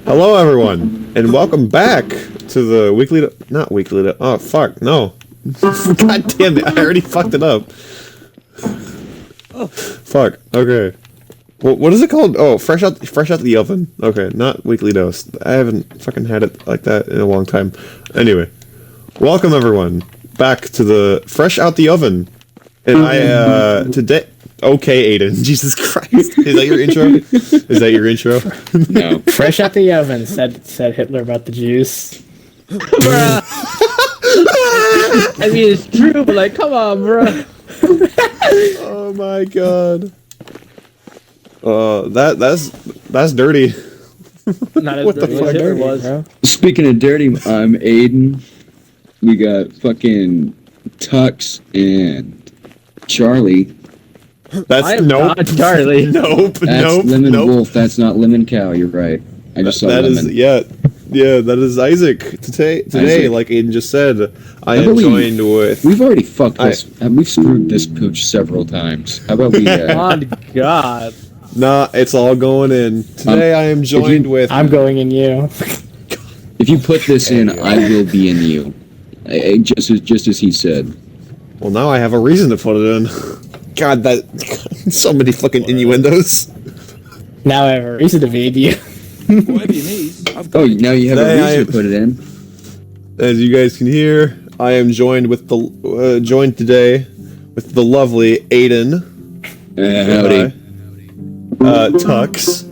Hello, everyone, and welcome back to the weekly. Not weekly. Oh fuck, no! God damn it! I already fucked it up. Fuck. Okay. Well, what is it called? Oh, fresh out the oven. Okay, not weekly dose. I haven't fucking had it like that in a long time. Anyway, welcome everyone back to the fresh out the oven, and today. Okay, Aiden. Jesus Christ. Is that your intro? Is that your intro? No. Fresh out the oven, said Hitler about the Jews. Bruh. I mean, it's true, but like, come on, bruh. Oh my god. That's dirty. Not as What the dirty fuck? as Hitler was. Bro. Speaking of dirty, I'm Aiden. We got fucking Tux and Charlie. That's I am nope. not Charlie. Nope. That's Lemon Wolf. That's not Lemon Cow. You're right. I just saw That Lemon. is that is Isaac. Today, Isaac. like Aiden just said, I How am about joined with. We've already fucked this. We've screwed this pooch several times. How about we? Oh God. Nah, it's all going in. Today I am joined with. I'm going in you. If you put this in, I will be in you. Just as he said. Well, now I have a reason to put it in. God, so many fucking innuendos. Now I have a reason to evade you. Whatever you need. I've got Oh, now you have Today a reason to put it in. As you guys can hear, I am joined with the joined today with the lovely Aiden. Howdy. Tux.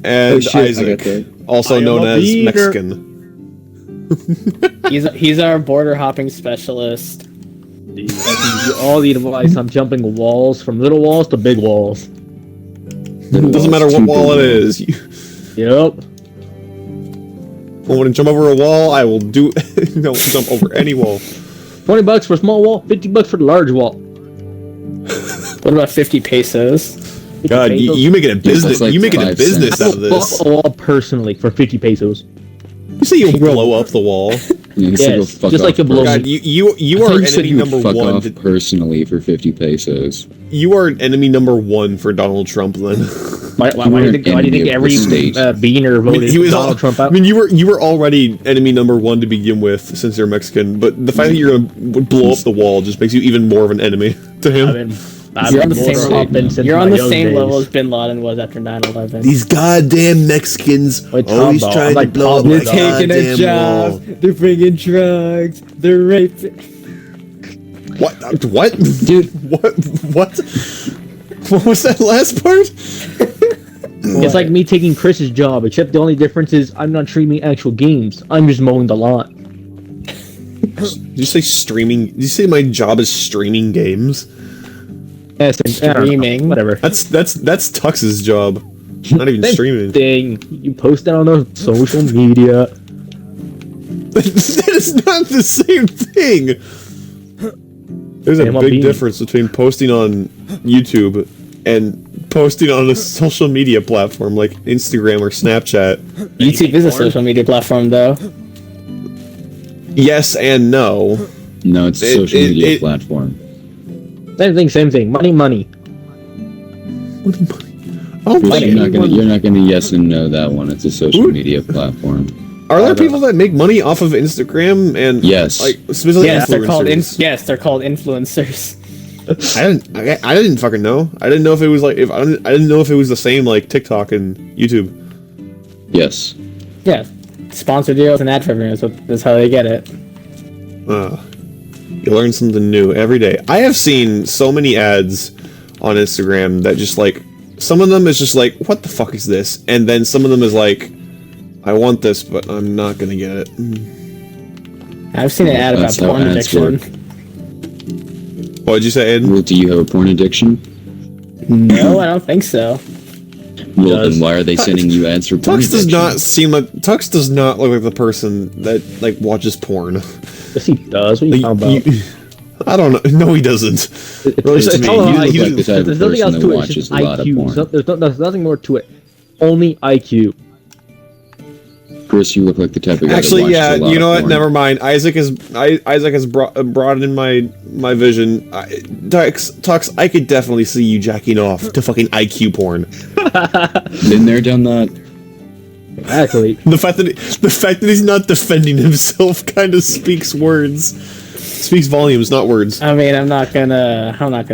And Oh, shit, I Isaac, got that. also I am known a as beater. Mexican. He's our border hopping specialist. All the advice on jumping walls, from little walls to big walls. Doesn't matter what wall it is. Yep. I want to jump over a wall, I will do. No, jump over any wall. $20 for a small wall, $50 for the large wall. What about 50 pesos? God, you make it a business. like You make it a 5 business cents. out of this. A wall personally for 50 pesos. You say you'll blow up the wall. Yeah, he said Yes, go fuck just off like a blow- God, you I are thought you said enemy you would number fuck one. off personally for 50 pesos. You are enemy number one for Donald Trump. Then Why do you think enemy of every the state. beaner voted Donald Trump out? I mean, you were already enemy number one to begin with, since you're Mexican. But the fact that you're gonna blow up the wall just makes you even more of an enemy to him. You're on the same level as as Bin Laden was after 9/11. These goddamn Mexicans Wait, always Tombo, trying I'm to like blow up Tombo. my goddamn wall. They're bringing drugs, they're raping. What? What? Dude. What? What? What was that last part? It's like me taking Chris's job, except the only difference is I'm not streaming actual games. I'm just mowing the lawn. Did you say streaming? Did you say my job is streaming games? Yes, I don't know, Streaming. whatever. That's Tux's job. Not even Same streaming. thing. You post it on the social media. That is not the same thing. There's a Damn, I'm big being- difference between posting on YouTube and posting on a social media platform like Instagram or Snapchat. YouTube is a social media platform, though. Yes and no. No, it's a It- social it- media it- platform. Same thing. Money. Oh, You're not gonna yes and no that one. It's a social media platform. Are there people that make money off of Instagram and Yes. like specifically Yes, they're called influencers? they're called influencers. I didn't fucking know. I didn't know if it was like I didn't know if it was the same like TikTok and YouTube. Yes. Yeah, sponsor deals and ad revenue. That's how they get it. You learn something new every day. I have seen so many ads on Instagram that just like some of them is just like, what the fuck is this? And then some of them is like, I want this, but I'm not gonna get it. I've seen an ad about That's how porn ads addiction. work. What did you say, Aiden? Well, do you have a porn addiction? No, I don't think so. Well, then why are they sending you ads for porn Tux does addiction? not seem like Tux does not look like the person that like watches porn. Yes, he does. What are you talking about? I don't know. No, he doesn't. Really, It's to me, all he- IQ. he look like the type of There's nothing person else that to it. It's watches just a lot of IQ. porn. There's nothing more to it. Only IQ. Chris, you look like the type of guy Actually, that watches yeah. a lot You know of what? porn. Never mind. Isaac has broadened my vision. Tux, I could definitely see you jacking off to fucking IQ porn. Been there, done that. Exactly. The fact that he's not defending himself kind of speaks volumes, not words. I mean, I'm not gonna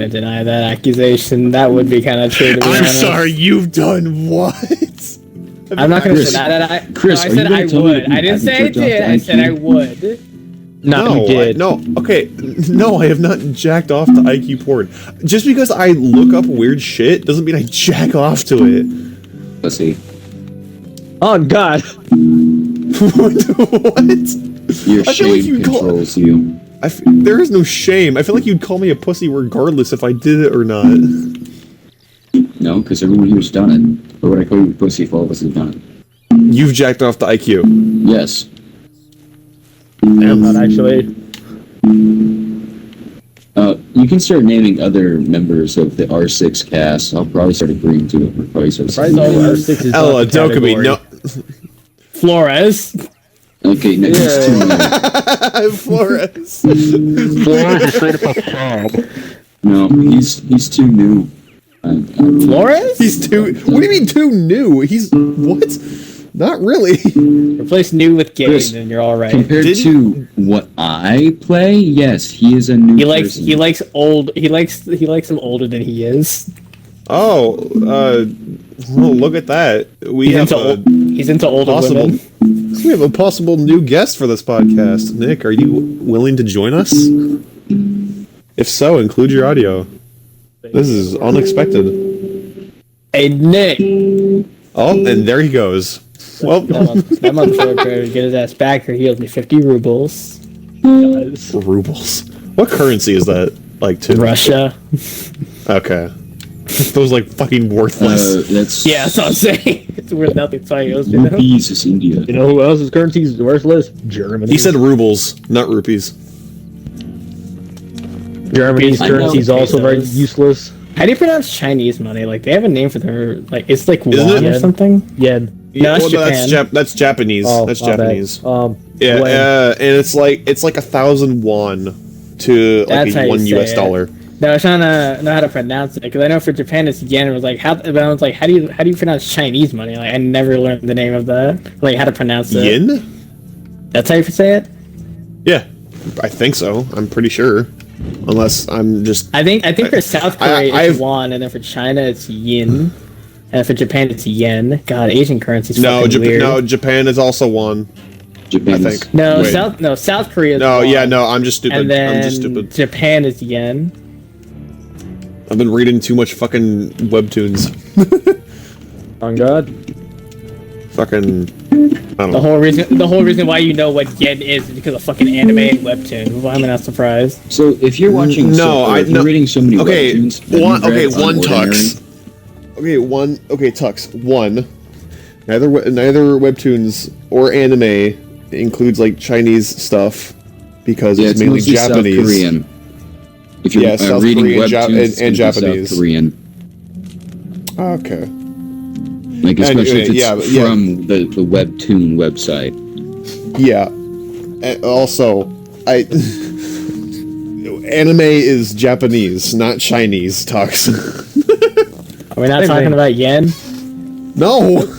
deny that accusation. That would be kind of true. To be I'm honest. sorry. You've done what? I'm not gonna Chris, deny that. Chris, No, are I you said gonna I tell me would. that you I didn't say I haven't jerked did. off I to said I IQ? would. No, you did. Okay. No, I have not jacked off to IQ porn. Just because I look up weird shit doesn't mean I jack off to it. Pussy. Oh God. What? Your I feel like shame you'd call- controls you. There is no shame. I feel like you'd call me a pussy regardless if I did it or not. No, because everyone here's done it. Or would I call you a pussy if all of us have done it? You've jacked off to IQ. Yes. I'm not actually. You can start naming other members of the R6 cast. I'll probably start agreeing to it. We're probably sort of Surprise all R6 is Ella, not the Dokumi, category. no. Flores. Okay, next two. Flores. No, he's too new. Flores. He's too. What do you mean too new? He's what? Not really. Replace new with gay, Chris, and you're all right. Compared Did to what I play, yes, he is a new He likes person. he likes old. He likes him older than he is. Oh, well, look at that. We He's have into a old. He's into older possible. women. We have a possible new guest for this podcast. Nick, are you willing to join us? If so, include your audio. This is unexpected. Hey Nick. Oh, and there he goes. Well, That motherfucker better get his ass back or he owes me 50 rubles. rubles. What currency is that? Like to Russia. Okay. Those like fucking worthless. That's Yeah, that's what I'm saying. It's worth nothing. So he owes me them. rupees is India. You know who else's currency is worthless? Germany. He said rubles, not rupees. Germany's I know currency is also very pesos. useless. How do you pronounce Chinese money? Like they have a name for their like it's like Isn't yuan it? or something. Yen. No, that's Well, Japan. that's Japanese. Oh, That's my bad. Japanese. Yeah. Yeah, and it's like 1,000 won to like That's how you one say US it. dollar. No, I was trying to know how to pronounce it because I know for Japan it's yen. It was like but I was like, how do you pronounce Chinese money? Like I never learned the name of that. Like how to pronounce it. Yin? That's how you say it. Yeah, I think so. I'm pretty sure, unless I'm just. I think for South Korea I've- it's won, and then for China it's yin, and for Japan it's yen. God, Asian currency's No, fucking weird. Japan is also one. Japan I is- think. No, Wait. South Korea. Is No, won, yeah, no. I'm just stupid. And then I'm just stupid. Japan is yen. I've been reading too much fucking webtoons. On God. Fucking. I don't The know. whole reason why you know what yen is because of fucking anime and webtoon. Why am I not surprised? So if you're watching, if you're reading so many Okay, webtoons, have you one. read Okay, one Unordinary? tux. Okay, one. Okay, tux. One. Neither webtoons or anime includes like Chinese stuff because Yeah, it's it's mainly mostly Japanese. South Korean. If you're Yeah, South reading Korean, webtoons, it's and gonna be Japanese. South Korean. Okay. Like especially if it's yeah, yeah. from the webtoon website. Yeah. And also, anime is Japanese, not Chinese. Tux. Are we not Same talking thing. about yen? No.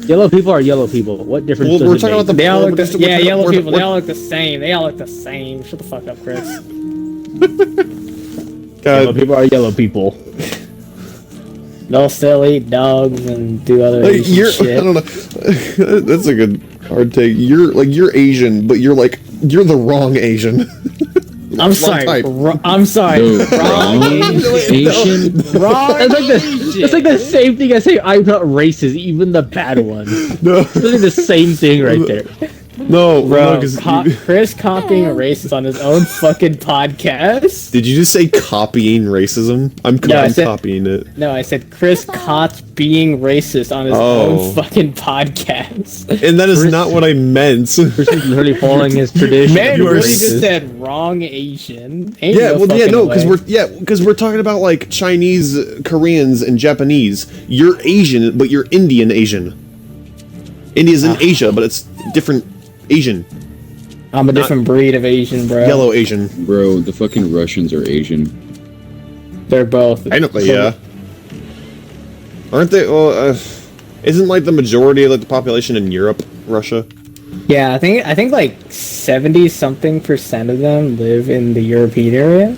Yellow people are yellow people. What difference Well, does we're it talking make? about the. They all look we're- the, we're- yeah, we're- yellow we're- people. we're- They all look the same. They all look the same. Shut the fuck up, Chris. Yellow God, people are yellow people. They'll still eat dogs and do other like, Asian you're. shit. I don't know. That's a good hard take. You're Asian, but you're the wrong Asian. I'm sorry. type. I'm sorry. The Wrong Asian. Wrong. It's like the same thing I say. I'm not racist, even the bad ones. No. It's like the same thing right there. No, Bro, 'cause Chris copying racist on his own fucking podcast. did you just say copying racism? I'm copying it. No, I said Chris caught being racist on his own fucking podcast. And that is not what I meant. Chris is literally following his tradition. Man You are really s- just said wrong Asian. Ain't Yeah, no well, yeah, fucking no, because way. we're talking about like Chinese, Koreans, and Japanese. You're Asian, but you're Indian Asian. India's in Asia, but it's different Asian. I'm a different breed of Asian, bro. Yellow Asian. Bro, the fucking Russians are Asian. They're both. I know, yeah. Aren't they? Well, isn't like the majority of like, the population in Europe, Russia? Yeah, I think like 70-something% of them live in the European area.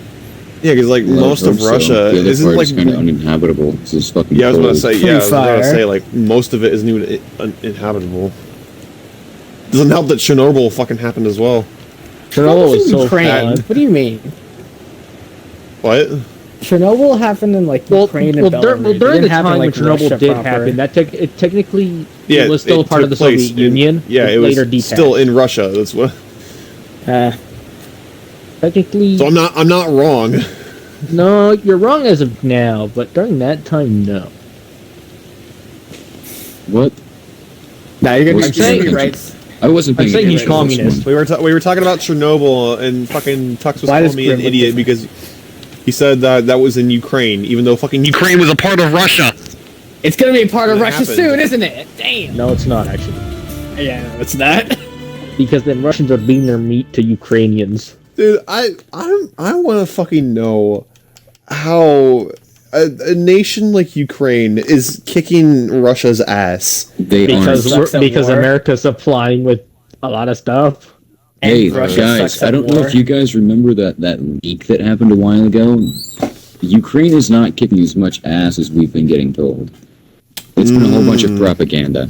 Yeah, because like most of Russia The other isn't part like. is kind of uninhabitable. It's just fucking Yeah, I was about to cold. say. Yeah, I was about to Fire. say like most of it isn't even uninhabitable. Doesn't help that Chernobyl fucking happened as well. Chernobyl was so Ukraine. fun. What do you mean? What? Chernobyl happened in like Ukraine and Belarus. It during didn't the happen, time when like, Chernobyl Russia did proper. happen, that technically Yeah, it was still part of the took place Soviet Union. Yeah, it was later detached. still in Russia. That's what. Technically, So I'm not wrong. no, you're wrong as of now, but during that time, no. What? Nah, you're gonna I'm be saying- right. I wasn't I'm paying saying he's attention to this communist. one. We were talking about Chernobyl, and fucking Tux was Why does calling me an Grim look idiot different? because he said that was in Ukraine, even though fucking Ukraine was a part of Russia. It's gonna be a part of It Russia happened. soon, isn't it? Damn. No, it's not actually, Yeah, it's not. because then Russians are beating their meat to Ukrainians. Dude, I want to fucking know how a nation like Ukraine is kicking Russia's ass. They Because aren't. Sucks at because war. America's supplying with a lot of stuff. Hey, Russia guys, sucks I at don't know war. if you guys remember that leak that happened a while ago. Ukraine is not kicking as much ass as we've been getting told. It's been a whole bunch of propaganda.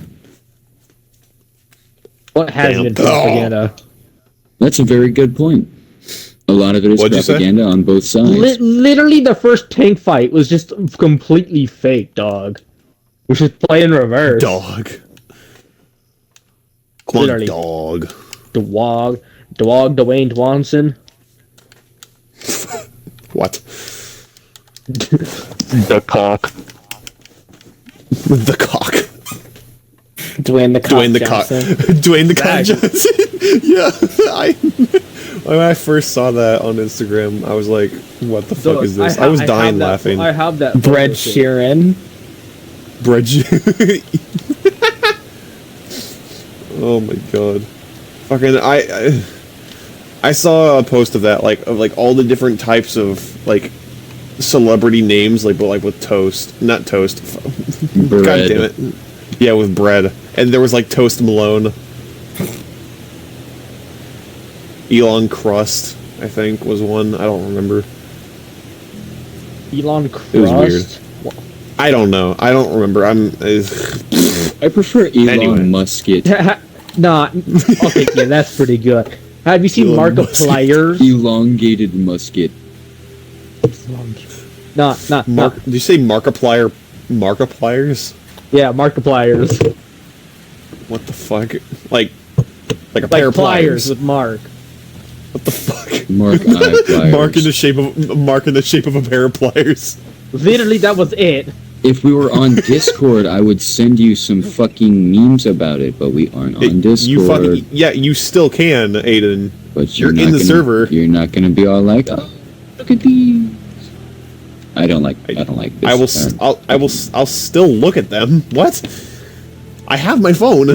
What has Damn. been propaganda? That's a very good point. A lot of it is What'd you say? propaganda on both sides. Literally, the first tank fight was just completely fake, dog. We should play in reverse. Dog. Come on, Literally. dog. Dwayne Dwanson. What? The cock. The cock. Dwayne the Cock Dwayne the cock. Johnson. Dwayne the cock Johnson. Yeah, when I first saw that on Instagram, I was like, "What the fuck is this?" I was dying laughing. I have that. Bread Sheeran. Bridge. Oh my god. Fucking I saw a post of that of all the different types of like celebrity names but with toast, not toast. Bread. God damn it. Yeah, with bread. And there was like Toast Malone. Elon Crust, I think was one. I don't remember. Elon It was weird. Crust. I don't know. I don't remember. I prefer Elon Anyway. Musket. Nah. Okay, yeah, that's pretty good. Have you seen Elon Musk. Markipliers? Elongated musket. Nah. Did you say Markiplier? Markipliers? Yeah, Markipliers. What the fuck? Like a pair Like of pliers pliers. with Mark. What the fuck? Mark eye pliers. Mark in the shape of a pair of pliers. Literally, that was it. If we were on Discord, I would send you some fucking memes about it, but we aren't on Discord. You fucking you still can, Aiden. but you're not in the gonna- server. You're not gonna be all like, oh, look at these. I don't like this. I'll still look at them. What? I have my phone.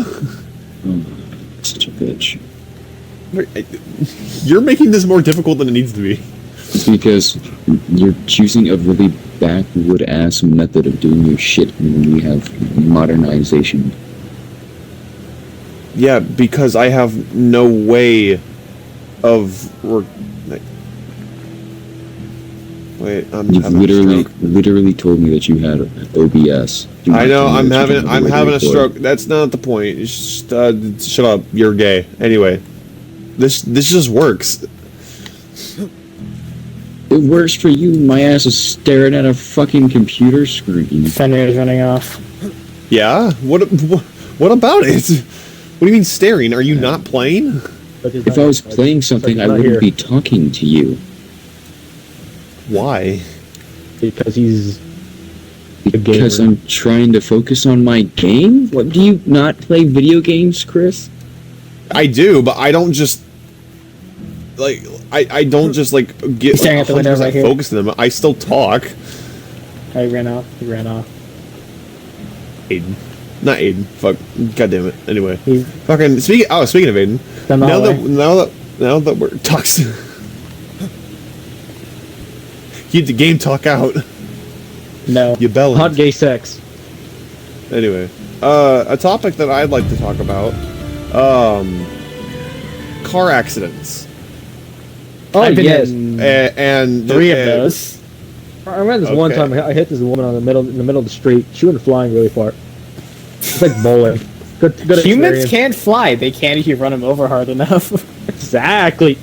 Such a bitch. You're making this more difficult than it needs to be. It's because you're choosing a really backwood ass method of doing your shit when we have modernization. Yeah, because I have no way of. Wait, I'm You've having a stroke. literally told me that you had OBS. Do I not know. tell me that you don't I'm have having a record. stroke. That's not the point. It's just, shut up. You're gay. Anyway, this just works. It works for you. My ass is staring at a fucking computer screen. Fenrir is running off. Yeah. What about it? do you mean staring? Are you not playing? If I was playing something, I wouldn't be talking to you. Why? Because he's a Because gamer. I'm trying to focus on my game? What, do you not play video games, Chris? I do, but I don't just like I don't just like get Staring at the window 100% right here. focused on them. I still talk. I ran off. He ran off. Aiden. Not Aiden. Fuck. God damn it. Anyway. He's Fucking speaking of Aiden. done the hallway. Now that we're talks keep the game talk out. No. You bellend. Hot gay sex. Anyway. A topic that I'd like to talk about. Car accidents. Oh, I've been yes. in And 3 of those. I remember this one Okay. time I hit this woman in the middle of the street. She went flying really far. It's like bowling. Good Humans experience. can't fly. They can if you run them over hard enough. Exactly.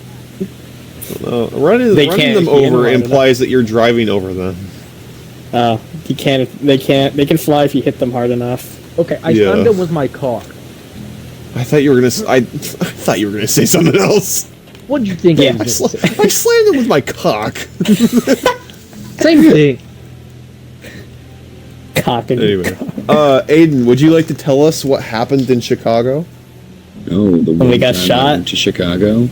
Running They them can't be over in line implies that you're driving over them. you can't. They can't. They can fly if you hit them hard enough. Okay, I Yeah. timed it with my car. I thought you were gonna. I thought you were gonna say something else. What did you think? Yeah. I was gonna say? I slammed him with my cock. Same thing. Cock and Anyway, Aiden, would you like to tell us what happened in Chicago? Oh, the When we one got time I shot? went to Chicago?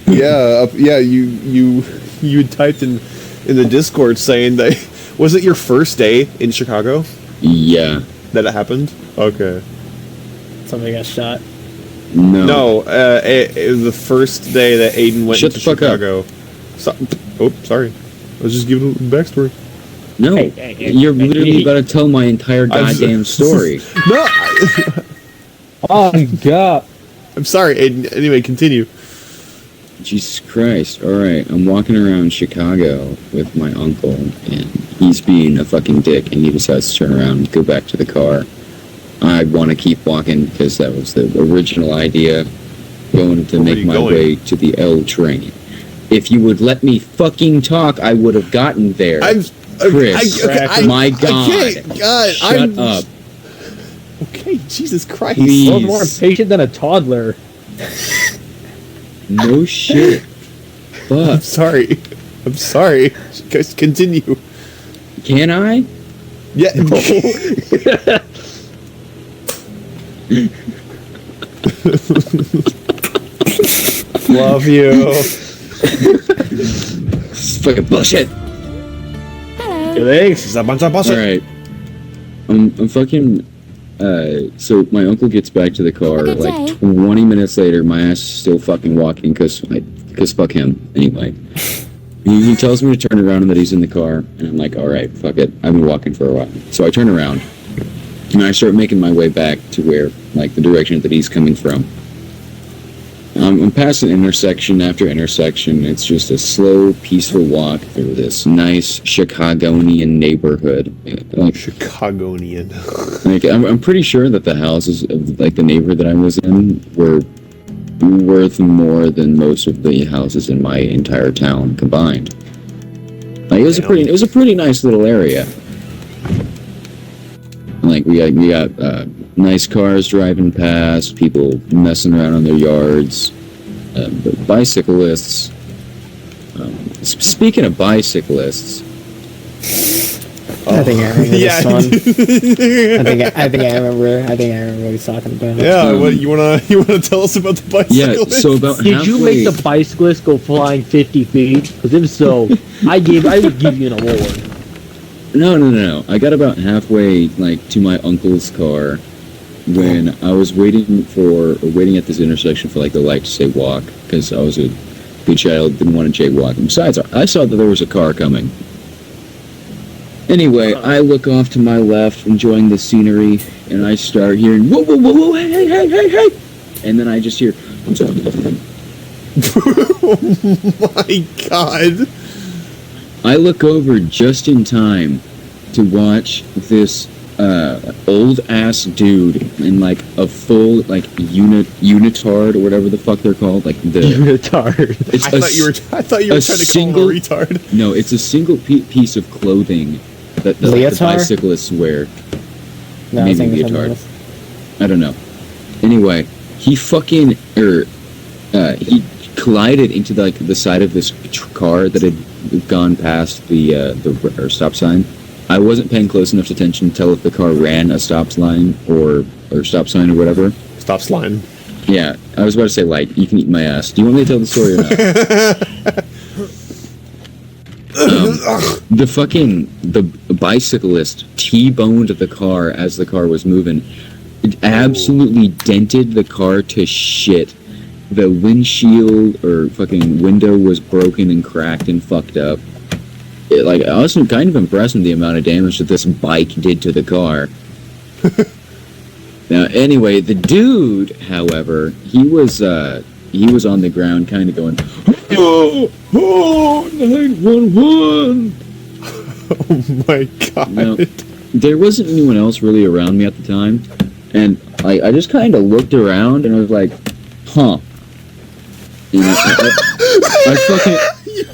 Yeah, you had typed in the Discord saying that was it your first day in Chicago Yeah. that it happened? Okay. somebody got shot. No. No, it was the first day that Aiden went Shut to the fuck up. Chicago. Oh, sorry. I was just giving a backstory. No. Hey, You're hey, literally hey. about to tell my entire goddamn story. No, Oh God. I'm sorry, Aiden. Anyway, continue. Jesus Christ. Alright, I'm walking around Chicago with my uncle, and he's being a fucking dick, and he decides to turn around and go back to the car. I want to keep walking because that was the original idea, going to Where make are you my going? way to the L train. If you would let me fucking talk, I would have gotten there. Chris, my God. Okay, God, Shut up. Okay, Jesus Christ. Please. Well, more impatient than a toddler. No shit. I'm Fuck. sorry. I'm sorry. Guys, continue. Can I? Yeah. Love you. This is fucking bullshit. Thanks. It's a bunch of bullshit. Alright. I'm fucking. So my uncle gets back to the car, Have a good like day. 20 minutes later, my ass is still fucking walking, cause fuck him. Anyway. He tells me to turn around and that he's in the car, and I'm like, alright, fuck it. I've been walking for a while. So I turn around, and I start making my way back to where, like, the direction that he's coming from. I'm passing intersection after intersection. It's just a slow, peaceful walk through this nice Chicagonian neighborhood. Like, Chicagonian. I'm pretty sure that the houses of like the neighborhood that I was in were worth more than most of the houses in my entire town combined. Like, it was a pretty nice little area. Like we got nice cars driving past, people messing around on their yards, but bicyclists. Speaking of bicyclists, I think I remember Yeah. this one. I think I remember what he's talking about. Yeah, what you wanna tell us about the yeah. bicyclist? So about Did you halfway, make the bicyclist go flying 50 feet? Because if so, I would give you an award. No. I got about halfway, like, to my uncle's car when I was waiting at this intersection for, like, the light to say walk, because I was a good child, didn't want to jaywalk. And besides, I saw that there was a car coming. Anyway, I look off to my left, enjoying the scenery, and I start hearing, whoa, whoa, whoa, whoa, hey. And then I just hear, Oh my God. I look over just in time to watch this old ass dude in like a full like unitard or whatever the fuck they're called, like the Retard. it's I thought you were trying to call him a retard. No, it's a single piece of clothing that the Leotard? bicyclists wear. No, I Maybe think it's leotard. something else. I don't know. Anyway, he fucking he collided into the side of this car that had gone past the stop sign. I wasn't paying close enough attention to tell if the car ran a stop sign or stop sign or whatever. Stop line. Yeah, I was about to say light. You can eat my ass. Do you want me to tell the story or not? The bicyclist T-boned the car as the car was moving. It absolutely dented the car to shit. The windshield or fucking window was broken and cracked and fucked up. I was kind of impressed with the amount of damage that this bike did to the car. Now, anyway, the dude, however, he was on the ground, kind of going, "Oh, 911!" Oh my god! Now, there wasn't anyone else really around me at the time, and I just kind of looked around and I was like, "Huh." You know,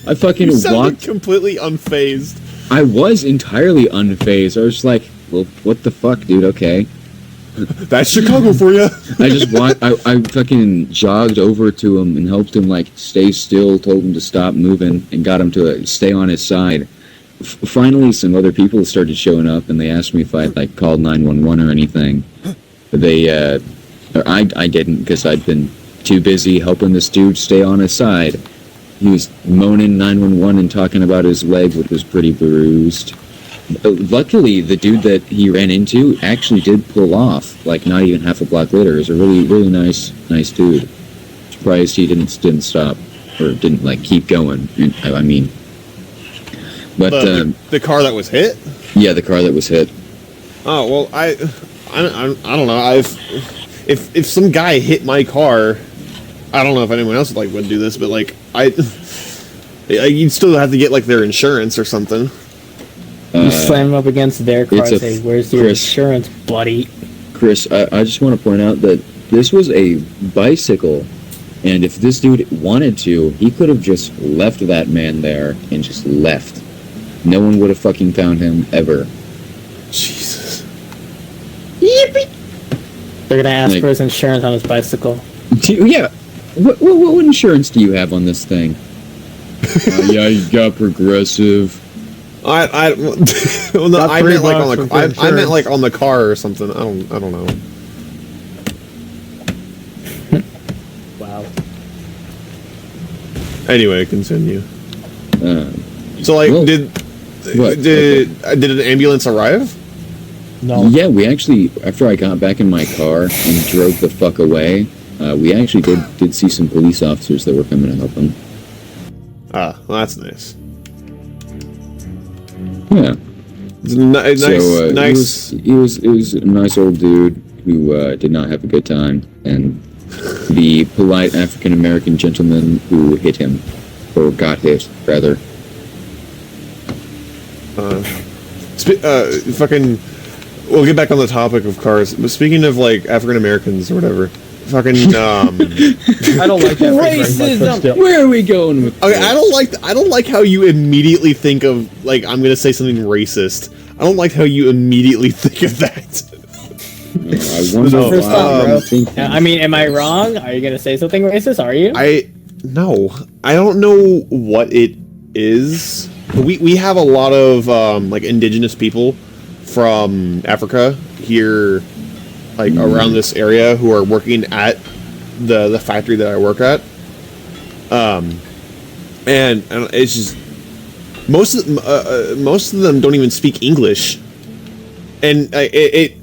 I fucking you sounded walked completely unfazed. I was entirely unfazed. I was just like, "Well, what the fuck, dude? Okay." That's Chicago for you. I just walked. I fucking jogged over to him and helped him stay still. Told him to stop moving and got him to stay on his side. Finally, some other people started showing up and they asked me if I'd called 911 or anything. I didn't because I'd been too busy helping this dude stay on his side. He was moaning 911 and talking about his leg, which was pretty bruised. Luckily, the dude that he ran into actually did pull off, not even half a block later. He was a really, really nice dude. Surprised he didn't stop, or didn't, keep going, I mean. But, the car that was hit? Yeah, the car that was hit. Oh, well, I don't know, if some guy hit my car, I don't know if anyone else would do this, but, you'd still have to get, their insurance or something. You slam up against their car and say, "Where's your Chris, insurance, buddy?" Chris, I just want to point out that this was a bicycle, and if this dude wanted to, he could have just left that man there and just left. No one would have fucking found him ever. Jesus. Yippee! They're gonna ask for his insurance on his bicycle. Yeah. What insurance do you have on this thing? Yeah, you got Progressive. Well, no, I meant on the I meant on the car or something. I don't know. Wow. Anyway, continue. So did an ambulance arrive? No. Yeah, we actually, after I got back in my car and drove the fuck away, we actually did see some police officers that were coming to help him. Ah, well, that's nice. Yeah. Nice. It was a nice old dude who did not have a good time, and the polite African American gentleman who hit him, or got hit rather. Fucking. We'll get back on the topic of cars. But speaking of African Americans or whatever, fucking. I don't like that Racism. Where are we going with Okay, this? I don't like how you immediately think of I'm gonna say something racist. I don't like how you immediately think of that. I wonder No, First why time, bro. I'm thinking- I mean, am I wrong? Are you gonna say something racist? Are you? No, I don't know what it is. We have a lot of indigenous people from Africa here, around this area who are working at the factory that I work at. And it's just most of them don't even speak English, and it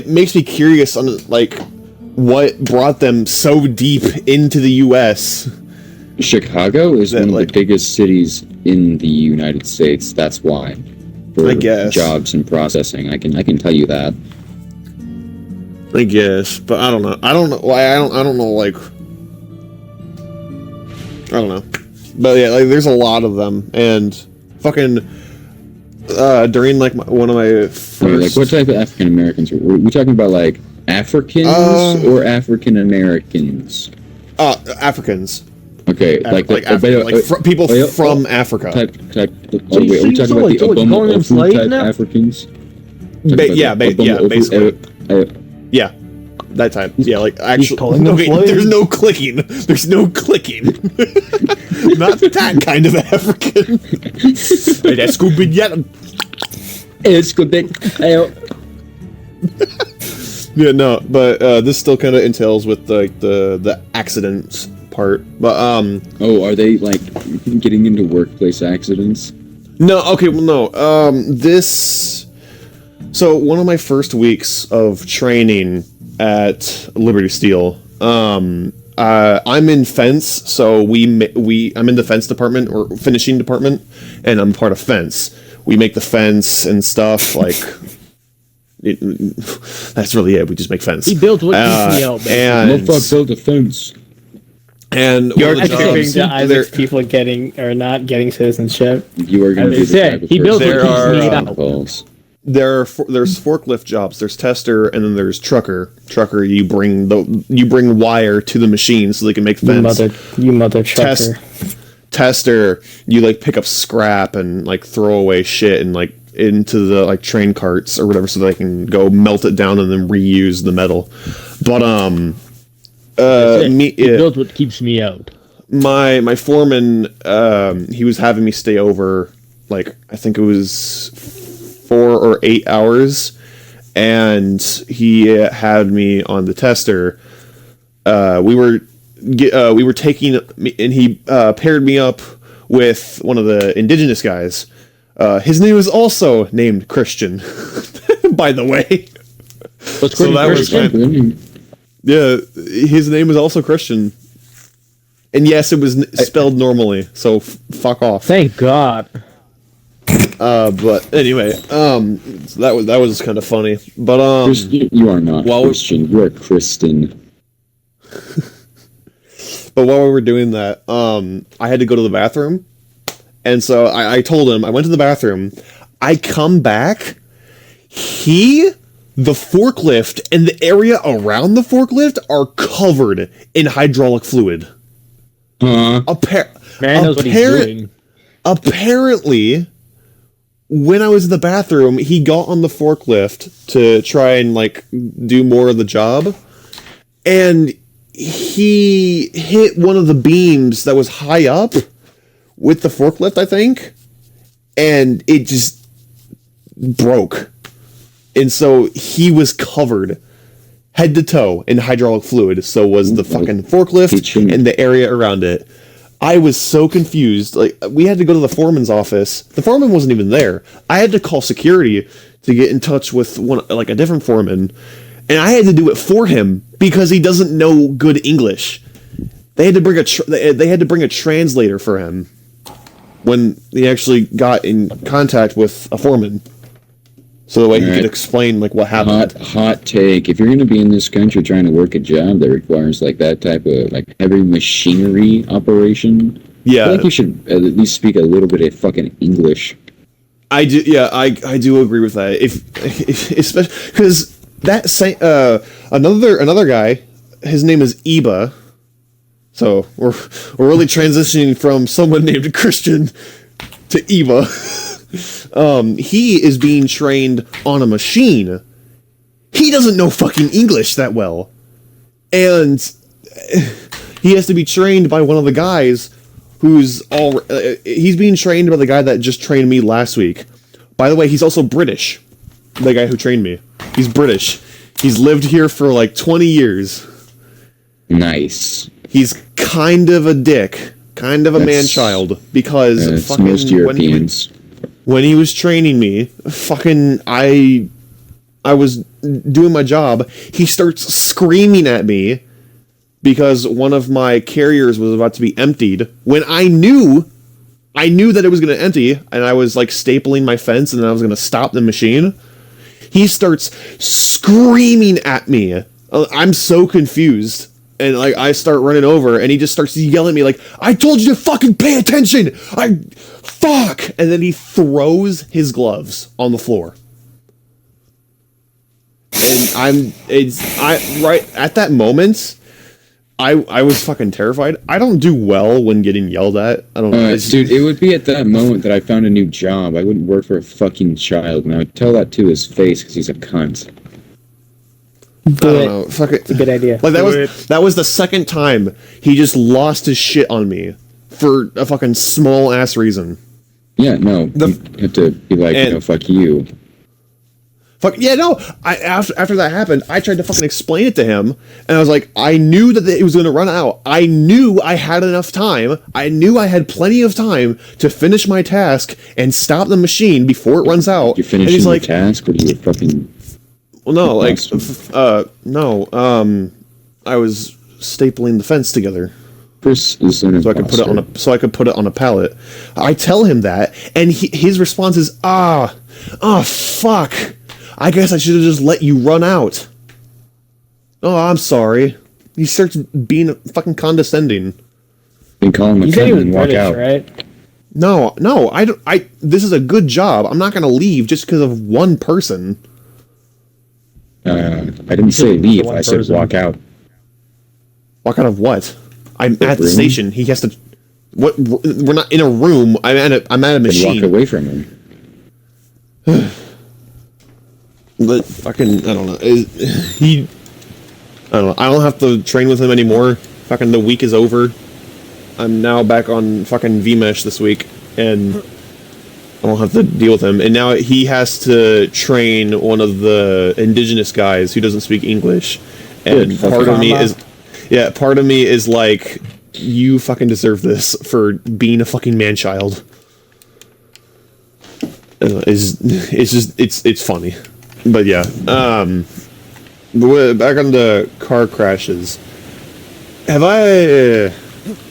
makes me curious on what brought them so deep into the U.S. Chicago is one of the biggest cities in the United States. That's why. For I guess. Jobs and processing. I can tell you that. I guess, but I don't know. I don't know. But yeah, there's a lot of them, and fucking during one of my first. What type of African Americans? Are we talking about Africans or African Americans? Africans. Okay, people from Africa. Are we talking about the Obomo type now? Africans? Basically. Yeah. that time. Yeah, like actually. calling them Okay, slaves. there's no clicking. There's no clicking. Not that kind of African. Hey, that's good, yeah. It's good thing. Yeah, no, but this still kind of entails with like the accidents part. But Oh, are they like getting into workplace accidents? no, okay, well no. This. So one of my first weeks of training at Liberty Steel, I'm in fence, so I'm in the fence department or finishing department, and I'm part of fence. We make the fence and stuff like. That's really it. We just make fence. He builds what keeps me out, man. And Motherfucker built a fence. and You're one of the contributing jobs, to Isaac's people getting or not getting citizenship. You are going to As be I the said, type of he built person what that keeps me phone out. calls. there's forklift jobs. There's tester, and then there's trucker. Trucker, you bring wire to the machine so they can make fence. You mother trucker. Tester, you like pick up scrap and like throw away shit and like into the like train carts or whatever so they can go melt it down and then reuse the metal. But He builds what keeps me out. my foreman, he was having me stay over like I think it was 4 or 8 hours, and he had me on the tester. We were taking, and he paired me up with one of the indigenous guys. His name was also named Christian, by the way. What's So that was Christian? Yeah, his name is also Christian. And yes, it was spelled normally, so fuck off. Thank God. But anyway, that was kind of funny. But You are not Well- Christian. You are Kristen. but while we were doing that, I had to go to the bathroom, and so I told him I went to the bathroom. I come back, the forklift and the area around the forklift are covered in hydraulic fluid. Huh? Man knows what he's doing. Apparently, when I was in the bathroom, he got on the forklift to try and like do more of the job, and he hit one of the beams that was high up with the forklift, I think, and it just broke. And so he was covered head to toe in hydraulic fluid, so was the fucking forklift and the area around it. I was so confused. Like, we had to go to the foreman's office. The foreman wasn't even there. I had to call security to get in touch with a different foreman, and I had to do it for him because he doesn't know good English. They had to bring a translator for him when he actually got in contact with a foreman, so the way he could explain like what happened. Hot take. If you're going to be in this country trying to work a job that requires like that type of like heavy machinery operation, Yeah, I feel like you should at least speak a little bit of fucking English. I do. Yeah, I do agree with that. If especially because that another guy, his name is Iba. So we're really transitioning from someone named Christian to Iba. He is being trained on a machine. He doesn't know fucking English that well, and he has to be trained by one of the guys who's he's being trained by the guy that just trained me last week. By the way, he's also British. The guy who trained me, he's British. He's lived here for like 20 years. Nice. He's kind of a dick, kind of a man-child, because fucking most Europeans. When he was training me, fucking I was doing my job. He starts screaming at me because one of my carriers was about to be emptied. When I knew that it was going to empty, and I was like stapling my fence, and I was going to stop the machine. He starts screaming at me. I'm so confused. And like I start running over, and he just starts yelling at me like, "I told you to fucking pay attention! Fuck!" And then he throws his gloves on the floor. And right at that moment, I was fucking terrified. I don't do well when getting yelled at. I don't know. Dude, it would be at that moment that I found a new job. I wouldn't work for a fucking child, and I would tell that to his face because he's a cunt. don't know. Fuck it. It's a good idea. Like that was the second time he just lost his shit on me for a fucking small ass reason. Yeah, no. You have to be like, fuck you. Fuck yeah, no. After that happened, I tried to fucking explain it to him, and I was like, I knew that it was going to run out. I knew I had enough time. I knew I had plenty of time to finish my task and stop the machine before it runs out. You're finishing the task, or do you fucking? Well, no, like, no. I was stapling the fence together. Chris is an so I could put it on a pallet. I tell him that, and his response is, fuck. I guess I should have just let you run out. Oh, I'm sorry. He starts being fucking condescending. Then call him a cunt and walk British, out. Right? No, I don't. This is a good job. I'm not gonna leave just because of one person. I didn't say leave. I said walk out. Walk out of what? I'm at the station. He has to. What? We're not in a room. I'm at a machine. Walk away from him. But fucking, I don't know. I don't know. I don't have to train with him anymore. Fucking the week is over. I'm now back on fucking VMesh this week, and I don't have to deal with him. And now he has to train one of the indigenous guys who doesn't speak English. And part of me is like, you fucking deserve this for being a fucking man-child. It's funny. But yeah, back on the car crashes. Have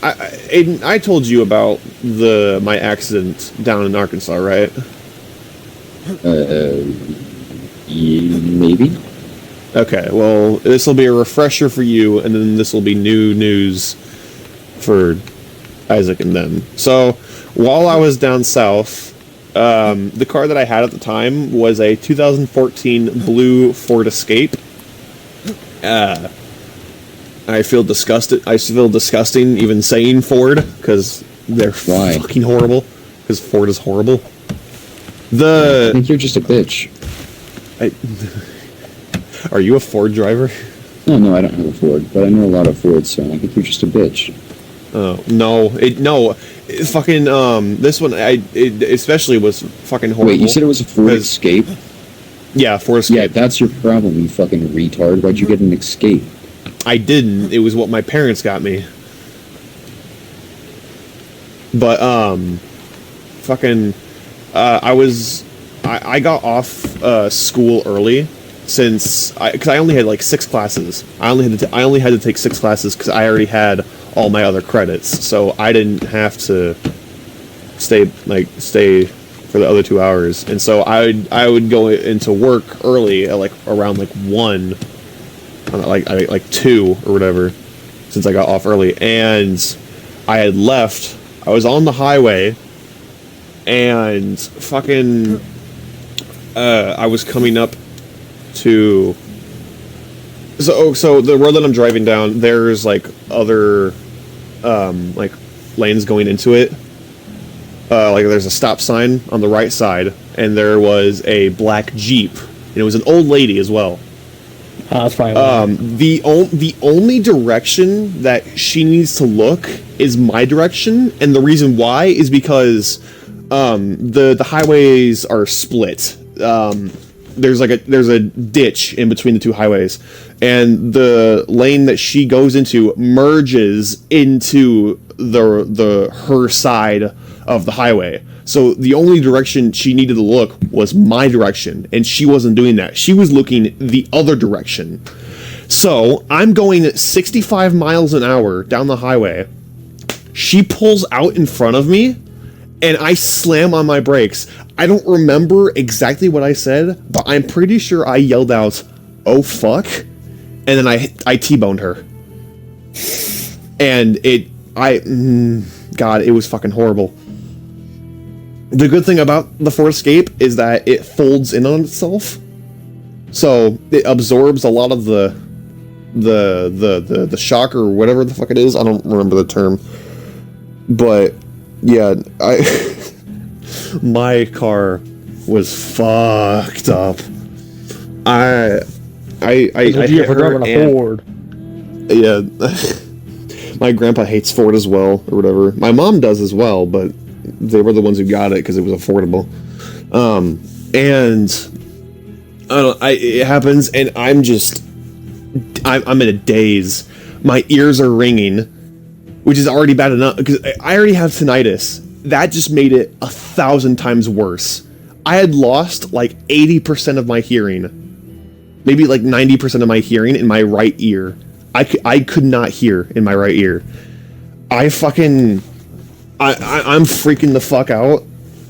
Aiden, I told you about my accident down in Arkansas, right? Maybe. Okay, well, this will be a refresher for you, and then this will be new news for Isaac and them. So, while I was down south, the car that I had at the time was a 2014 blue Ford Escape. I feel disgusted. I feel disgusting even saying Ford because they're fucking horrible. Because Ford is horrible. I think you're just a bitch. Are you a Ford driver? No, I don't have a Ford, but I know a lot of Fords, so I think you're just a bitch. Oh no! Fucking this one it especially was fucking horrible. Wait, you said it was a Ford Escape? Yeah, Ford Escape. Yeah, that's your problem, you fucking retard. Why'd you get an Escape? I didn't. It was what my parents got me. But fucking I got off school early because I only had like 6 classes. I only had to take 6 classes because I already had all my other credits, so I didn't have to stay for the other 2 hours. And so I would go into work early at like around like 1, like 2 or whatever, since I got off early. And I had left. I was on the highway, and fucking I was coming up to so the road that I'm driving down, there's like other like lanes going into it. Like there's a stop sign on the right side, and there was a black Jeep, and it was an old lady as well. That's probably the only direction that she needs to look is my direction, and the reason why is because the highways are split. There's a ditch in between the 2 highways, and the lane that she goes into merges into her side of the highway. So the only direction she needed to look was my direction, and she wasn't doing that. She was looking the other direction. So I'm going at 65 miles an hour down the highway. She pulls out in front of me, and I slam on my brakes. I don't remember exactly what I said, but I'm pretty sure I yelled out, "Oh fuck," and then I T-boned her. And God, it was fucking horrible. The good thing about the Ford Escape is that it folds in on itself, so it absorbs a lot of the shock or whatever the fuck it is. I don't remember the term, but yeah, my car was fucked up. That's hit for her driving a and- Ford. Yeah. My grandpa hates Ford as well, or whatever. My mom does as well, but they were the ones who got it because it was affordable. And I don't. It happens, and I'm in a daze. My ears are ringing, which is already bad enough because I already have tinnitus. That just made it 1,000 times worse. I had lost like 80% of my hearing, maybe like 90% of my hearing in my right ear. I could not hear in my right ear. I'm freaking the fuck out,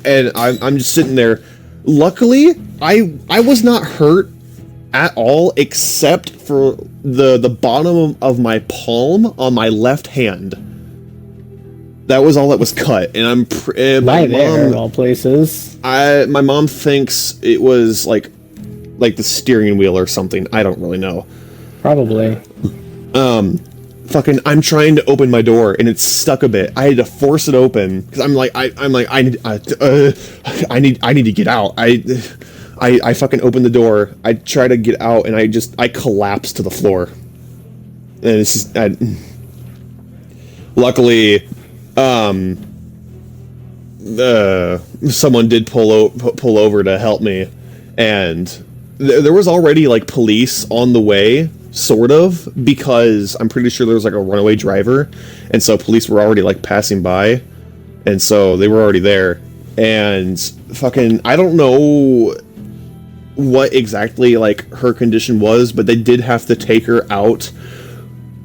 and I'm just sitting there. Luckily, I was not hurt at all, except for the bottom of my palm on my left hand. That was all that was cut, and my there of all places. My mom thinks it was like the steering wheel or something. I don't really know. Probably. I'm trying to open my door and it's stuck a bit. I had to force it open because I need to get out. I fucking opened the door. I try to get out and I collapse to the floor. And it's just, luckily, someone did pull over to help me, and there was already like police on the way. Sort of, because I'm pretty sure there was like a runaway driver, and so police were already like passing by, and so they were already there. And fucking, I don't know what exactly like her condition was, but they did have to take her out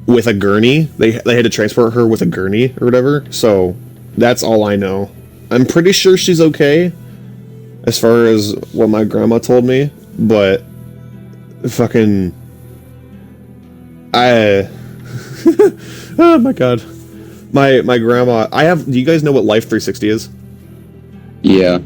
with a gurney. They had to transport her with a gurney or whatever. So that's all I know. I'm pretty sure she's okay, as far as what my grandma told me, but fucking. Oh my god. My grandma, do you guys know what Life 360 is? Yeah.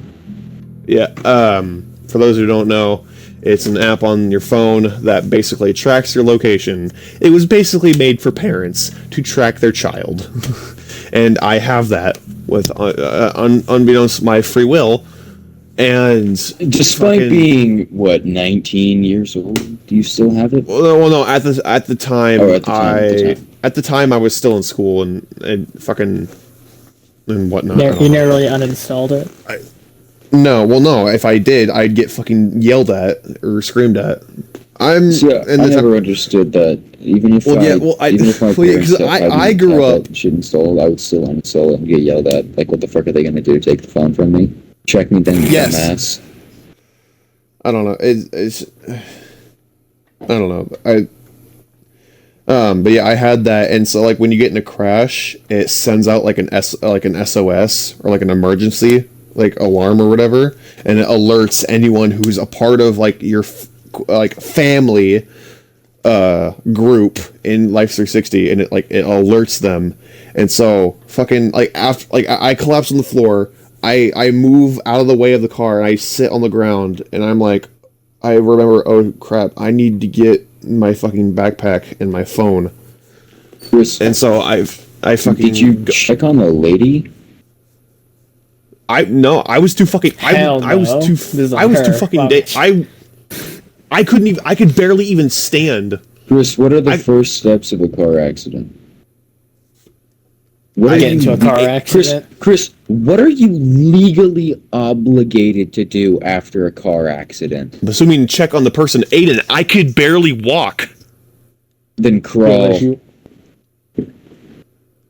Yeah, for those who don't know, it's an app on your phone that basically tracks your location. It was basically made for parents to track their child. And I have that with, unbeknownst to my free will. And despite being, what, 19 years old, do you still have it? Well, no. At the time, at the time I was still in school and fucking and whatnot. You never really uninstalled it. No. If I did, I'd get fucking yelled at or screamed at. I never understood that. Even if my parents I grew up. Should install, I would still uninstall it and get yelled at. Like, what the fuck are they gonna do? Take the phone from me? Check me then, dumbass. I don't know. I don't know. But yeah, I had that, and so like when you get in a crash, it sends out like an SOS or like an emergency like alarm or whatever, and it alerts anyone who's a part of like your family group in Life 360, and it alerts them. And so fucking like after I collapse on the floor. I move out of the way of the car and I sit on the ground and I'm like, I remember, oh crap, I need to get my fucking backpack and my phone. And so I fucking. Did you check on the lady? I was too fucking. I was too fucking. I couldn't even. I could barely even stand. Chris, what are the first steps of a car accident? I get into a car accident. Chris, what are you legally obligated to do after a car accident? Assuming check on the person. Aiden, I could barely walk. Then crawl.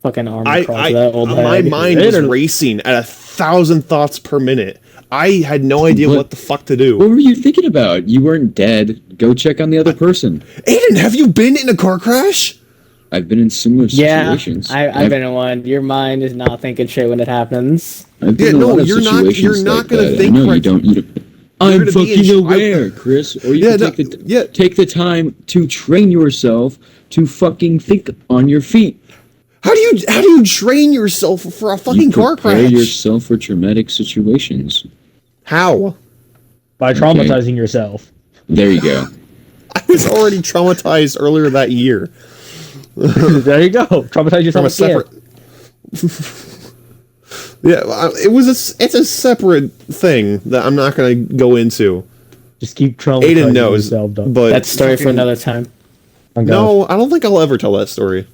Fucking arm across that old head. My mind was racing at 1,000 thoughts per minute. I had no idea what the fuck to do. What were you thinking about? You weren't dead. Go check on the other person. Aiden, have you been in a car crash? I've been in similar situations. Yeah, I've been in one. Your mind is not thinking straight when it happens. You're not going to think. No, you don't. I'm fucking aware, Chris. Or you can take the time to train yourself to fucking think on your feet. How do you train yourself for a fucking car crash? Prepare yourself for traumatic situations. How? By traumatizing yourself. There you go. I was already traumatized earlier that year. There you go. Traumatize yourself again. Yeah, it's a separate thing that I'm not going to go into. Just keep traumatizing Aiden knows, yourself, though. but That's story for fucking- another time. Oh, gosh. No, I don't think I'll ever tell that story.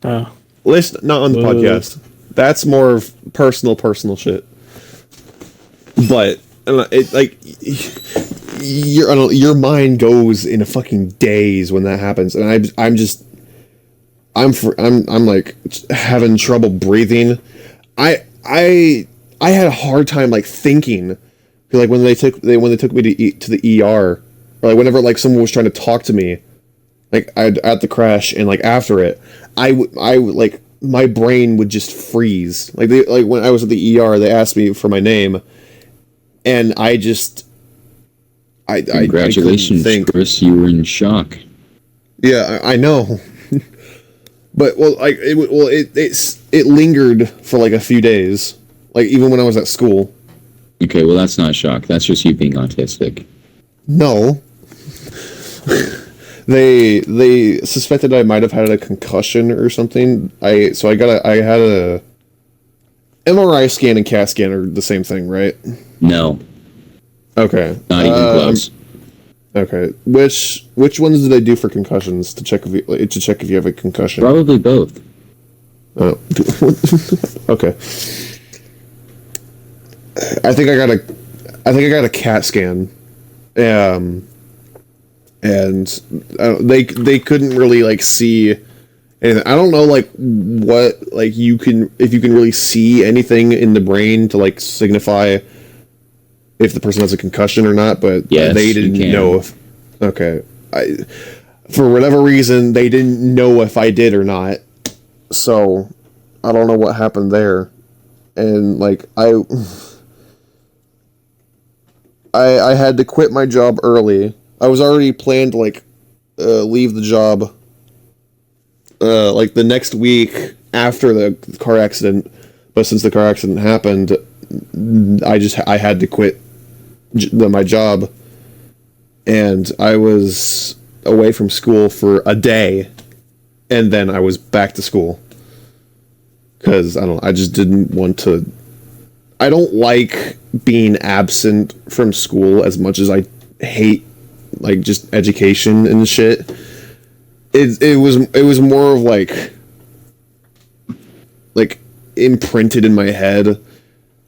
Oh. At least not on the Whoa. podcast. That's more of personal shit. But it like your mind goes in a fucking daze when that happens, and I'm like having trouble breathing. I had a hard time like thinking, like when they took me to the ER, or like whenever like someone was trying to talk to me, like at the crash and like after it, I would like my brain would just freeze. Like when I was at the ER, they asked me for my name, and I Congratulations, I couldn't think. Chris. You were in shock. Yeah, I know. But it lingered for like a few days, like even when I was at school. Okay, well that's not shock. That's just you being autistic. No. They suspected I might have had a concussion or something. I had a MRI scan and CAT scan are the same thing, right? No, Okay. not even close. Okay. Which ones do they do for concussions to check if you have a concussion? Probably both. Oh. Okay. I think I got a CAT scan. And they couldn't really like see anything. I don't know like what like if you can really see anything in the brain to like signify if the person has a concussion or not, but Yes, they you didn't can. know if for whatever reason they didn't know if I did or not. So I don't know what happened there. And like I had to quit my job early. I was already planned to like leave the job like the next week after the car accident, but since the car accident happened, I had to quit my job, and I was away from school for a day, and then I was back to school because I just didn't want to. I don't like being absent from school as much as I hate like just education and shit. It was more of like imprinted in my head,